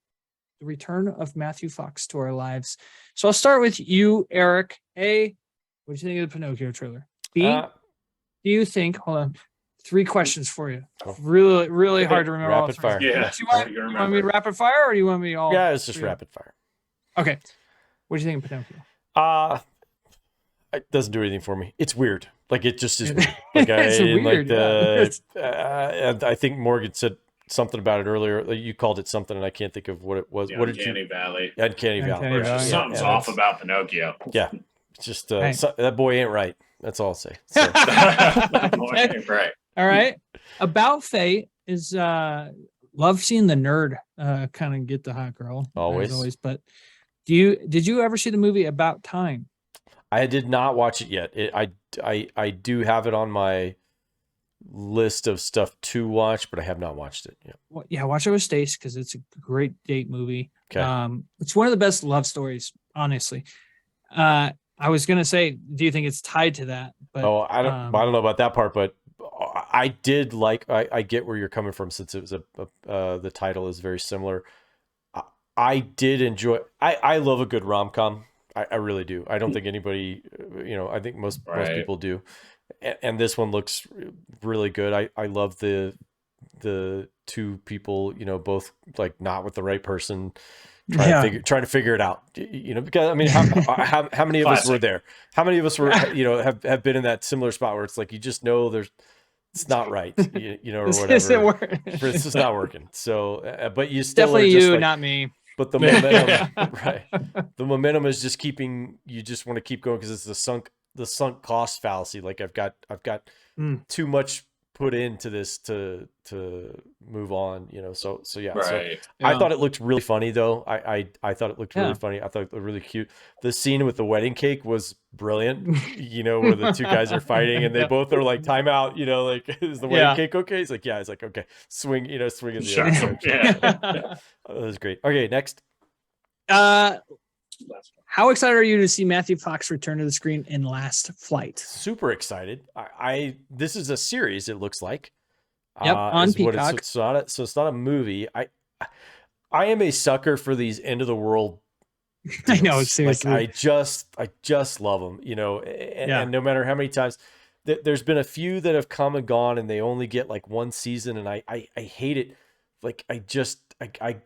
the return of Matthew Fox to our lives. So I'll start with you, Eric. A, what do you think of the Pinocchio trailer? B, do you think, hold on, three questions for you. Really, really hard to remember. Rapid fire. Yeah. You want me to rapid fire or do you want me all? Yeah, it's just rapid fire. Okay. What do you think of Pinocchio? It doesn't do anything for me. It's weird. Like, it just is weird. Like, It's weird, I think Morgan said something about it earlier. Like, you called it something, and I can't think of what it was. What did you? Uncanny Valley. Uncanny Valley. Something's off about Pinocchio. Yeah. It's just that boy ain't right. That's all I'll say. So. Right. All right. About Fate is love seeing the nerd kind of get the hot girl. Always. But did you ever see the movie About Time? I did not watch it yet. I do have it on my list of stuff to watch, but I have not watched it yet. Well, yeah, watch it with Stace because it's a great date movie. Okay. It's one of the best love stories, honestly. I was gonna say, do you think it's tied to that? But I don't know about that part, but I did like. I get where you're coming from since it was the title is very similar. I did enjoy. I love a good rom-com. I really do. I don't think anybody, I think most people do. And this one looks really good. I love the two people, both like not with the right person, trying to figure it out. Because I mean, how many of us were there? How many of us were have been in that similar spot where it's like you just know it's not right, or whatever. It's just not working. So, but you still definitely are just you, not me. But the momentum, right? The momentum is just keeping. You just want to keep going because it's the sunk cost fallacy. Like I've got too much put into this to move on. So yeah. Right. So Yeah. I thought it looked really funny though. I thought it looked really funny. I thought it looked really cute. The scene with the wedding cake was brilliant. Where the two guys are fighting and they both are like, time out. Like, is the wedding cake okay? He's like, yeah. He's like, okay, swing. Swing in the other direction. Yeah. That was great. Okay, next. How excited are you to see Matthew Fox return to the screen in Last Flight? Super excited. This is a series. It looks like. Yep, on Peacock. It's not a movie. I am a sucker for these end of the world I know, Like, seriously. I just love them, you know, and no matter how many times there's been a few that have come and gone and they only get like one season, and I hate it. Like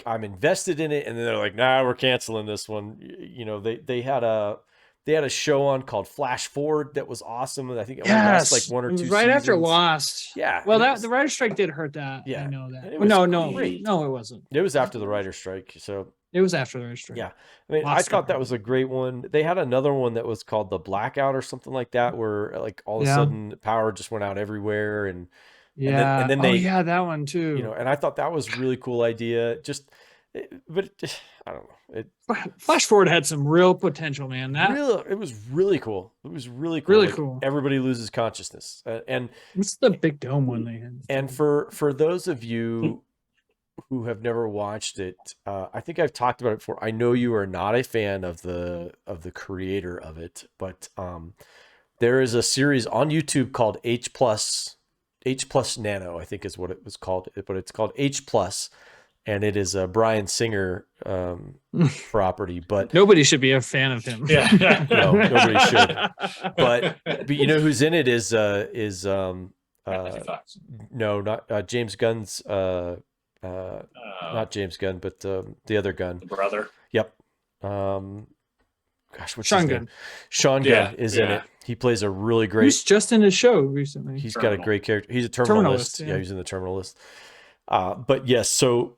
I'm invested in it, and then they're like, nah, we're canceling this one. You know, they had a show on called Flash Forward that was awesome, and I think it only lasted like one or It was two right after seasons. Lost. Yeah. Well, and it that was- the writer's strike did hurt that. Yeah, I know that. and it Well, was no, great. it wasn't. It was after the writer's strike, so It was after the writer's strike. yeah. I mean, I Lost thought got that was a great one. They had another one that was called The Blackout or something like that, where like all of a Yeah. sudden power just went out everywhere, and Yeah. and then oh they- yeah, that one too. you know, and I thought that was a really cool idea. But I don't know. Flash Forward had some real potential, man. It was really cool. It was really cool. Really Like, cool. Everybody loses consciousness, and What's the big dome one they had? and for those of you who have never watched it, I think I've talked about it before. I know you are not a fan of the creator of it, but there is a series on YouTube called H plus Nano, I think is what it was called, but it's called H plus, and it is a Bryan Singer property. But Nobody should be a fan of him. Yeah. no, nobody should. But you know who's in it is Matthew Fox. no, not James Gunn's not James Gunn, but the other Gunn. The brother. Yep. Gosh, what's Sean his name? Gunn. Sean Yeah, Gunn is in yeah. it. He plays a really great. He's just in a show recently. He's got a Terminal. great character. He's a terminalist. Terminalist, Yeah, yeah. he's in the terminalist. But yes, so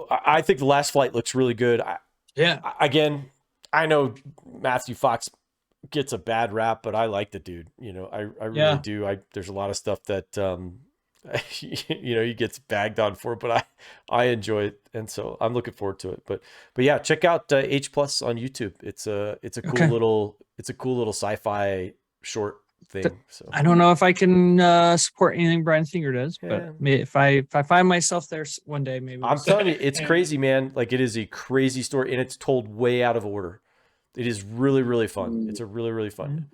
I think The Last Flight looks really good. Yeah. Again, I know Matthew Fox gets a bad rap, but I like the dude. You know, I really Yeah. do. There's a lot of stuff that you know, he gets bagged on for, but I enjoy it, and so I'm looking forward to it. But yeah, check out H plus on YouTube. It's a cool Okay. little sci-fi short thing. So I don't know if I can support anything Bryan Singer does, Yeah. but if I find myself there one day, maybe. I'm telling you, it's crazy, man. Like, it is a crazy story, and it's told way out of order. It is really, really fun. It's a really, really fun.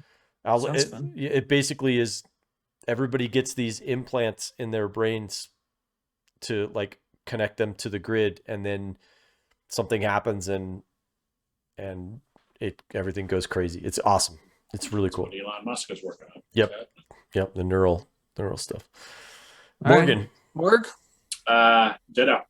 Sounds fun. It basically is. Everybody gets these implants in their brains to like connect them to the grid, and then something happens, and everything goes crazy. It's awesome. It's really cool. What Elon Musk is working on. Yep. Yep. The neural stuff. All right. Morgan. Morg? Ditto.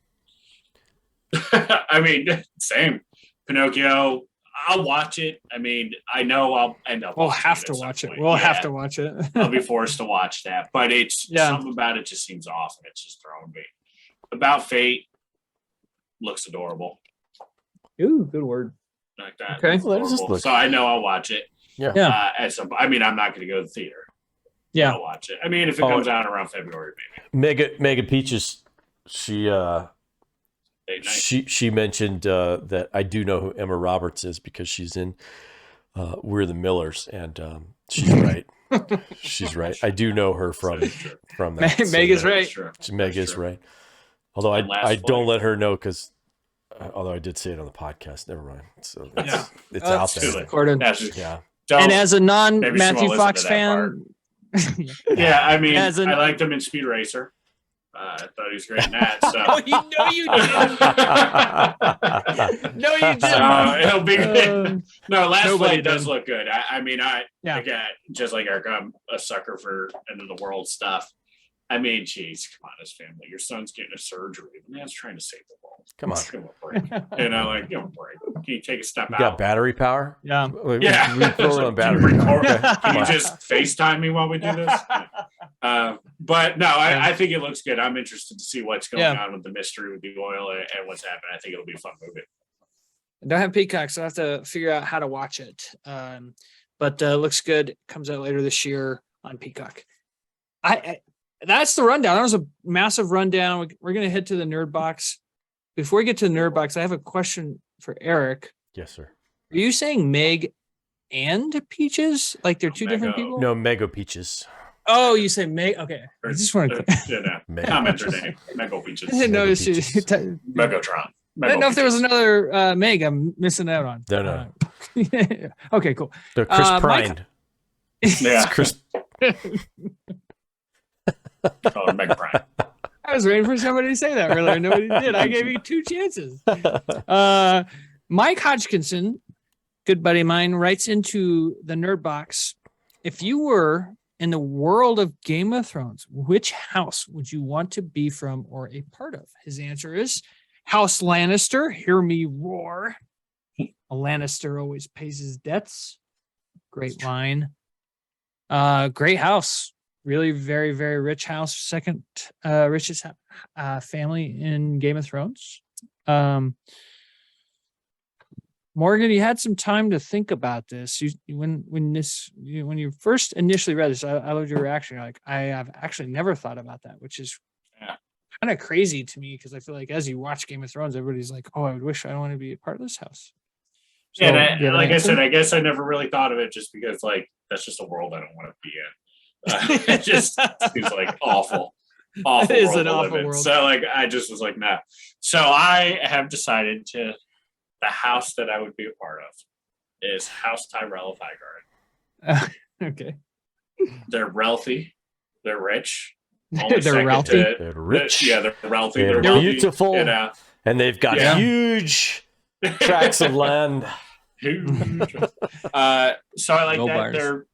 I mean, same. Pinocchio. I'll watch it. I mean, I know I'll end up. We'll watching have at to some watch it. point. We'll have Yeah, to watch it. I'll be forced to watch that, but it's Yeah. something about it just seems awesome. It's just throwing me. About Fate looks adorable. Ooh, good word. Like that. Okay. It's Well, that just adorable. looks- So I know I'll watch it. Yeah. Yeah. At some. I mean, I'm not going to go to the theater. Yeah. I'll watch it. I mean, if it Oh, comes out around February, maybe. Mega Peaches. She Date night. she mentioned that I do know who Emma Roberts is because she's in We're the Millers, and she's right. She's right. I do know her from that. Meg is That right. true. Meg That's is true. right. Although And Last I don't Flight. let her know because although I did say it on the podcast. Never mind. So it's, Yeah. it's That's out too there. late. Recorded. That's just, Yeah. don't- And as a Maybe she non-Matthew won't listen Fox to that fan, yeah, I mean, as an- I liked him in Speed Racer. I thought he was great in that. So. oh, you know you did. No, you didn't. So it'll be no. Last Nobody Flight does did. look good. I mean, Yeah. again, just like Eric, I'm a sucker for end of the world stuff. I mean, geez, come on, his family. Your son's getting a surgery. The man's trying to save the world. Come on. Give him a break. You know, like give him a break. Can you take a step You out? got battery power? Yeah. Wait, Yeah. we throw it on battery. Can you power. record- Okay. Can you just FaceTime me while we do this? But no, I think it looks good. I'm interested to see what's going Yeah. on with the mystery with the oil and what's happening. I think it'll be a fun movie. I don't have Peacock, so I have to figure out how to watch it. But looks good. Comes out later this year on Peacock. I that's the rundown. That was a massive rundown. We're gonna head to the nerd box. Before we get to the nerd box, I have a question for Eric. Yes, sir. Are you saying Meg and Peaches? Like they're two different Mega. people? No, Mega Peaches. Oh, you say Meg? Okay. I just want to. You know, Mega comment her Peaches. name. Mego Peaches. I didn't know Mega she. Peaches. I Megatron. didn't know if there was another Meg I'm missing out on. No. Okay, cool. The Chris My- Pine. Yeah, Chris. call her Mega Prime. I was waiting for somebody to say that earlier. Nobody did. I gave you two chances. Mike Hodgkinson, good buddy of mine, writes into the Nerd Box, if you were in the world of Game of Thrones, which house would you want to be from or a part of? His answer is House Lannister. Hear me roar. A Lannister always pays his debts. Great line. Great house. Really very, very rich house. Second richest family in Game of Thrones. Morgan, you had some time to think about this. When you first initially read this, I loved your reaction. You're like, I have actually never thought about that, which is kind of crazy to me because I feel like as you watch Game of Thrones, everybody's like, oh, I would wish I want to be a part of this house. So, yeah, like I said, I guess I never really thought of it just because like that's just a world I don't want to be in. It just seems like awful. It is an awful world. So like I just was like, nah. So I have decided to the house that I would be a part of is House Tyrell of Highgarden. Okay. They're wealthy. They're rich. They're wealthy. They're rich. They're wealthy. They're wealthy, beautiful. You know? And they've got huge tracts of land. Huge. So I like that. Bars.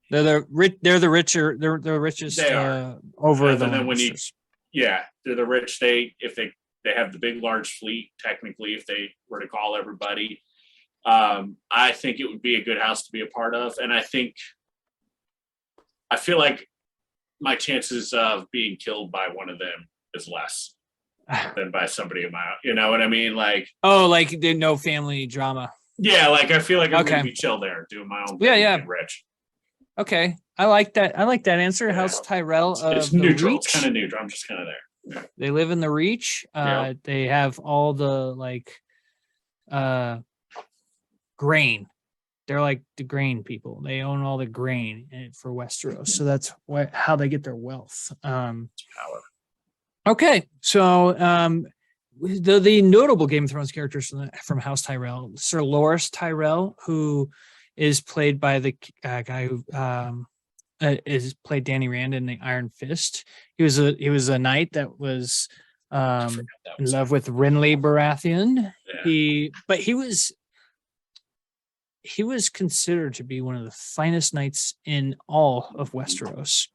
They're the richer. They're the richest over the. And then they're the rich. They have the big, large fleet, technically, if they were to call everybody. I think it would be a good house to be a part of. And I feel like my chances of being killed by one of them is less than by somebody of my own. You know what I mean? Like, like there's no family drama. Yeah, like I feel like I'm going to be chill there, doing my own thing. Yeah. Rich. Okay. I like that answer. Yeah. House Tyrell it's neutral. It's kind of neutral. I'm just kind of there. Yeah. They live in the Reach. They have all the grain. They're like the grain people. They own all the grain for Westeros. So that's how they get their wealth. Okay. So the notable Game of Thrones characters from House Tyrell, Sir Loras Tyrell, who is played by the guy who is played Danny Rand in the Iron Fist. He was a knight that was in love with Renly Baratheon. Yeah. He was considered to be one of the finest knights in all of Westeros.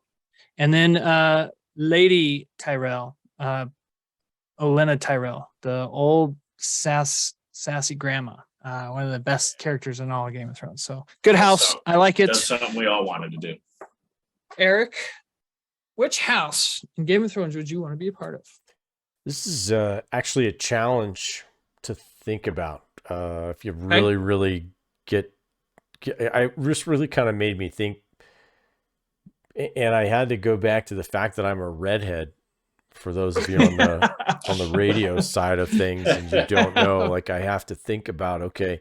And then Lady Tyrell, Olenna Tyrell, the old sassy grandma. One of the best characters in all of Game of Thrones. So good house. I like it. That's something we all wanted to do. Eric, which house in Game of Thrones would you want to be a part of? This is actually a challenge to think about. If you really get, I just really kind of made me think, and I had to go back to the fact that I'm a redhead. For those of you on the radio side of things, and you don't know, like I have to think about. Okay,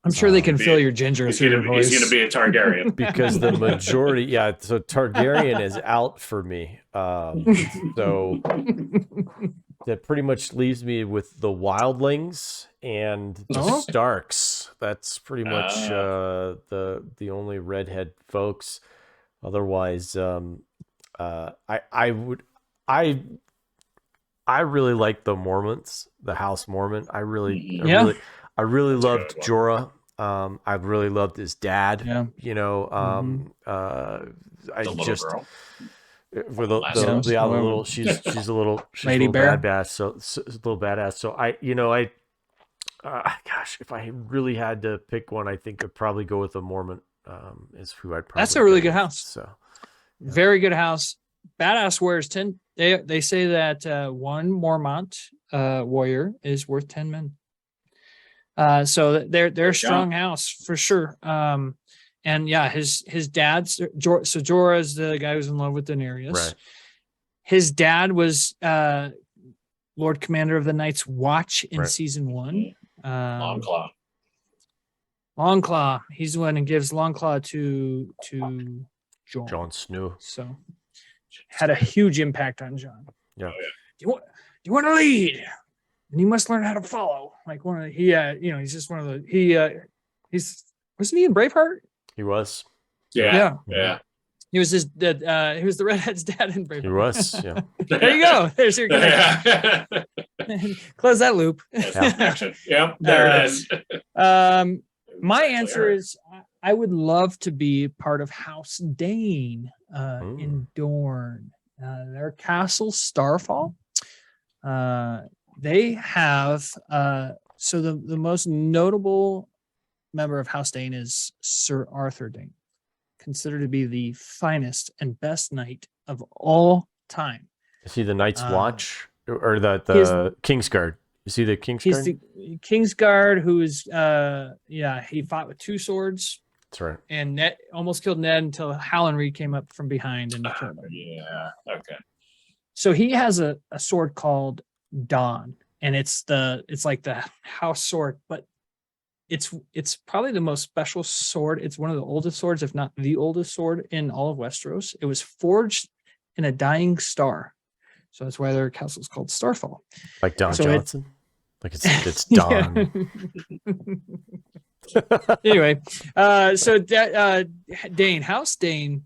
I'm sure they can feel your ginger through your voice. He's going to be a Targaryen because the majority, So Targaryen is out for me. So that pretty much leaves me with the Wildlings and the Starks. That's pretty much the only redhead folks. Otherwise, I really like the Mormonts, the House Mormon. I really loved Jorah. I really loved his dad. Yeah. You know, I just girl. For the little she's a little Lady Bear badass. So a little badass. So gosh, if I really had to pick one, I think I'd probably go with a Mormon. Is who I'd probably. That's a really good house. So very good house. Badass warriors 10. They say that one Mormont warrior is worth 10 men. So they're a strong house for sure. And yeah, his dad's so Jorah is the guy who's in love with Daenerys. Right. His dad was Lord Commander of the Night's Watch in season 1. Longclaw. He's the one who gives Longclaw to Jon Snow. So had a huge impact on Jon. Yeah. Do you want to lead? And you must learn how to follow. Like he's just one of the wasn't he in Braveheart? He was. Yeah. He was he was the redhead's dad in Braveheart. He was, yeah. There you go. There's your connection. Close that loop. Yep, there it is. My answer is I would love to be part of House Dane in Dorne. Their castle, Starfall. They have so the most notable member of House Dane is Sir Arthur Dane, considered to be the finest and best knight of all time. Is he the Night's Watch or the Kingsguard? Is he the Kingsguard? He's the Kingsguard who is he fought with two swords. That's right. And Ned almost killed Ned until Howland Reed came up from behind and killed him. Yeah. Okay. So he has a sword called Dawn, and it's like the house sword, but it's probably the most special sword. It's one of the oldest swords, if not the oldest sword in all of Westeros. It was forged in a dying star. So that's why their castle is called Starfall. Like Don Johnson? Like it's Don. Anyway, so Dane, House Dane,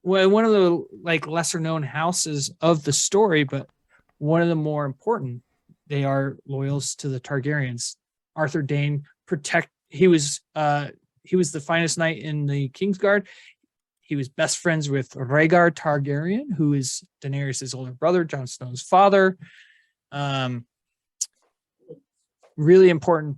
one of the like lesser known houses of the story, but one of the more important. They are loyals to the Targaryens. Arthur Dane he was the finest knight in the Kingsguard. He was best friends with Rhaegar Targaryen, who is Daenerys' older brother, Jon Snow's father. Really important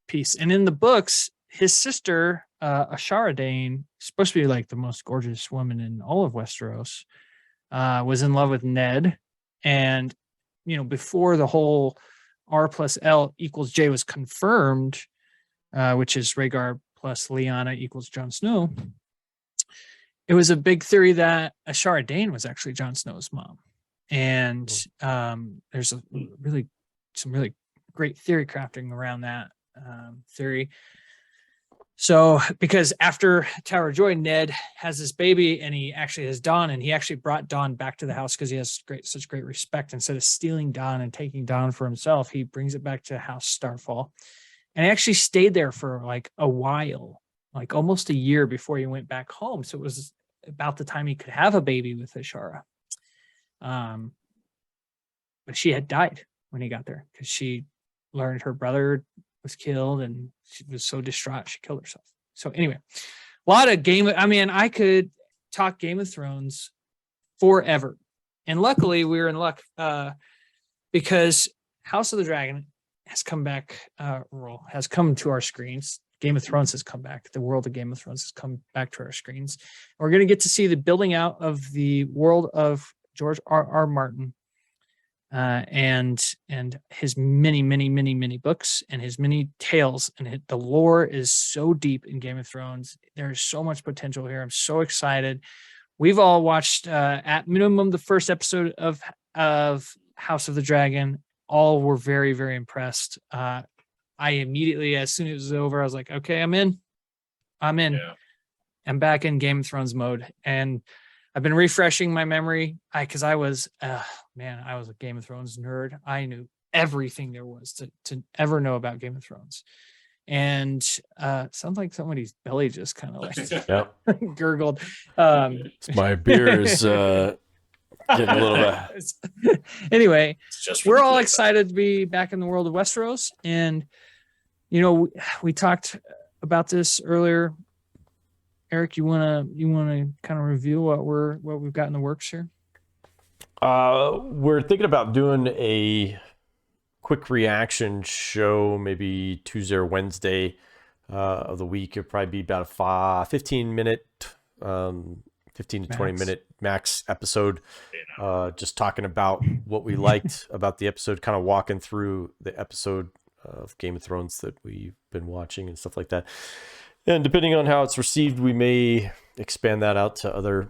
piece. And in the books, his sister, Ashara Dane, supposed to be like the most gorgeous woman in all of Westeros, was in love with Ned. And, before the whole R plus L equals J was confirmed, which is Rhaegar plus Lyanna equals Jon Snow, it was a big theory that Ashara Dane was actually Jon Snow's mom. And there's some really great theory crafting around that theory. So, because after Tower of Joy, Ned has this baby and he actually has Dawn, and he actually brought Dawn back to the house because he has such great respect. Instead of stealing Dawn and taking Dawn for himself, he brings it back to House Starfall. And he actually stayed there for like a while, like almost a year before he went back home. So it was about the time he could have a baby with Ashara. But she had died when he got there because she learned her brother was killed and she was so distraught she killed herself. So anyway, a lot of I could talk Game of Thrones forever. And luckily we were in luck because House of the Dragon has come back, has come to our screens. Game of Thrones has come back. The world of Game of Thrones has come back to our screens. We're going to get to see the building out of the world of George R.R. Martin and his many books and his many tales. And the lore is so deep in Game of Thrones. There's so much potential here. I'm so excited. We've all watched at minimum the first episode of House of the Dragon. All were very, very impressed. I immediately, as soon as it was over, I was like, okay, I'm in. Yeah. I'm back in Game of Thrones mode. And I've been refreshing my memory because I was a Game of Thrones nerd. I knew everything there was to ever know about Game of Thrones. And sounds like somebody's belly just kind of like gurgled. My beer is getting a little bit. Anyway, we're all excited to be back in the world of Westeros. And, we talked about this earlier. Eric, you wanna kind of review what we've got in the works here? We're thinking about doing a quick reaction show, maybe Tuesday or Wednesday of the week. It'll probably be about a 15 to 20 minute max episode. Just talking about what we liked about the episode, kind of walking through the episode of Game of Thrones that we've been watching and stuff like that. And depending on how it's received, we may expand that out to other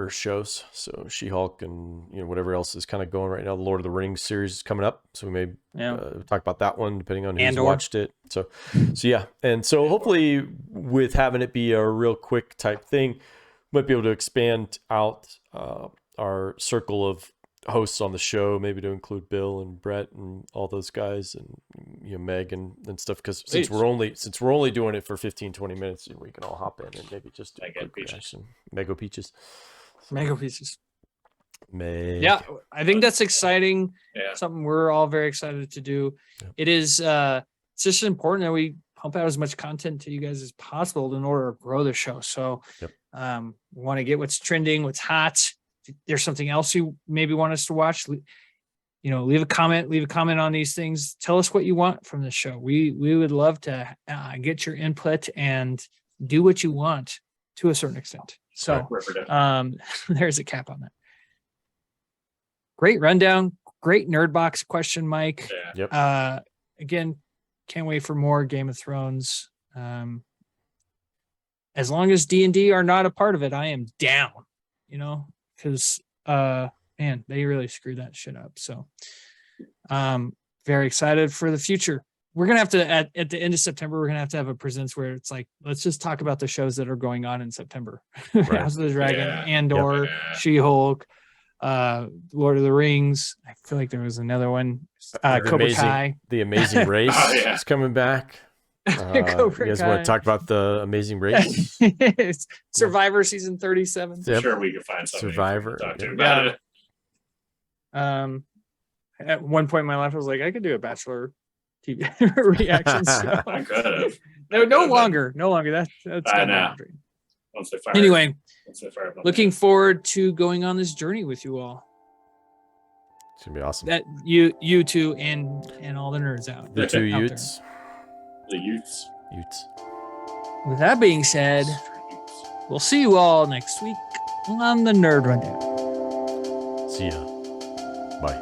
shows. So She-Hulk and whatever else is kind of going right now. The Lord of the Rings series is coming up, so we may talk about that one depending on who's watched it. So yeah, and so hopefully with having it be a real quick type thing, might be able to expand out our circle of hosts on the show, maybe to include Bill and Brett and all those guys, and Meg and stuff, because since we're only doing it for 15-20 minutes, we can all hop in and maybe just do a quick reaction. Mego Peaches. Mega pieces. Meg. Yeah, I think that's exciting. Yeah. Something we're all very excited to do. Yeah. It is it's just important that we pump out as much content to you guys as possible in order to grow the show. So we want to get what's trending, what's hot. If there's something else you maybe want us to watch, leave a comment on these things. Tell us what you want from the show. We would love to get your input and do what you want to a certain extent. So there's a cap on that. Great rundown. Great nerd box question, Mike. Yeah. Yep. Again, can't wait for more Game of Thrones. As long as D&D are not a part of it, I am down, because man, they really screwed that shit up. So very excited for the future. We're going to have to, at the end of September, we're going to have a presence where it's like, let's just talk about the shows that are going on in September. Right. House of the Dragon, Yeah. Andor, She-Hulk, Lord of the Rings. I feel like there was another one. Cobra Kai. The Amazing Race is coming back. You guys want to talk about the Amazing Race? Survivor season 37. I'm sure we could find something Survivor. to talk to about it. At one point in my life, I was like, I could do a Bachelor TV reaction show. I could have. No longer. That's I know. Once they fire, anyway, up looking forward to going on this journey with you all. It's gonna be awesome. That you two and all the nerds out. The two out Utes. the Utes. With that being said, we'll see you all next week on the Nerd Rundown. See ya. Bye.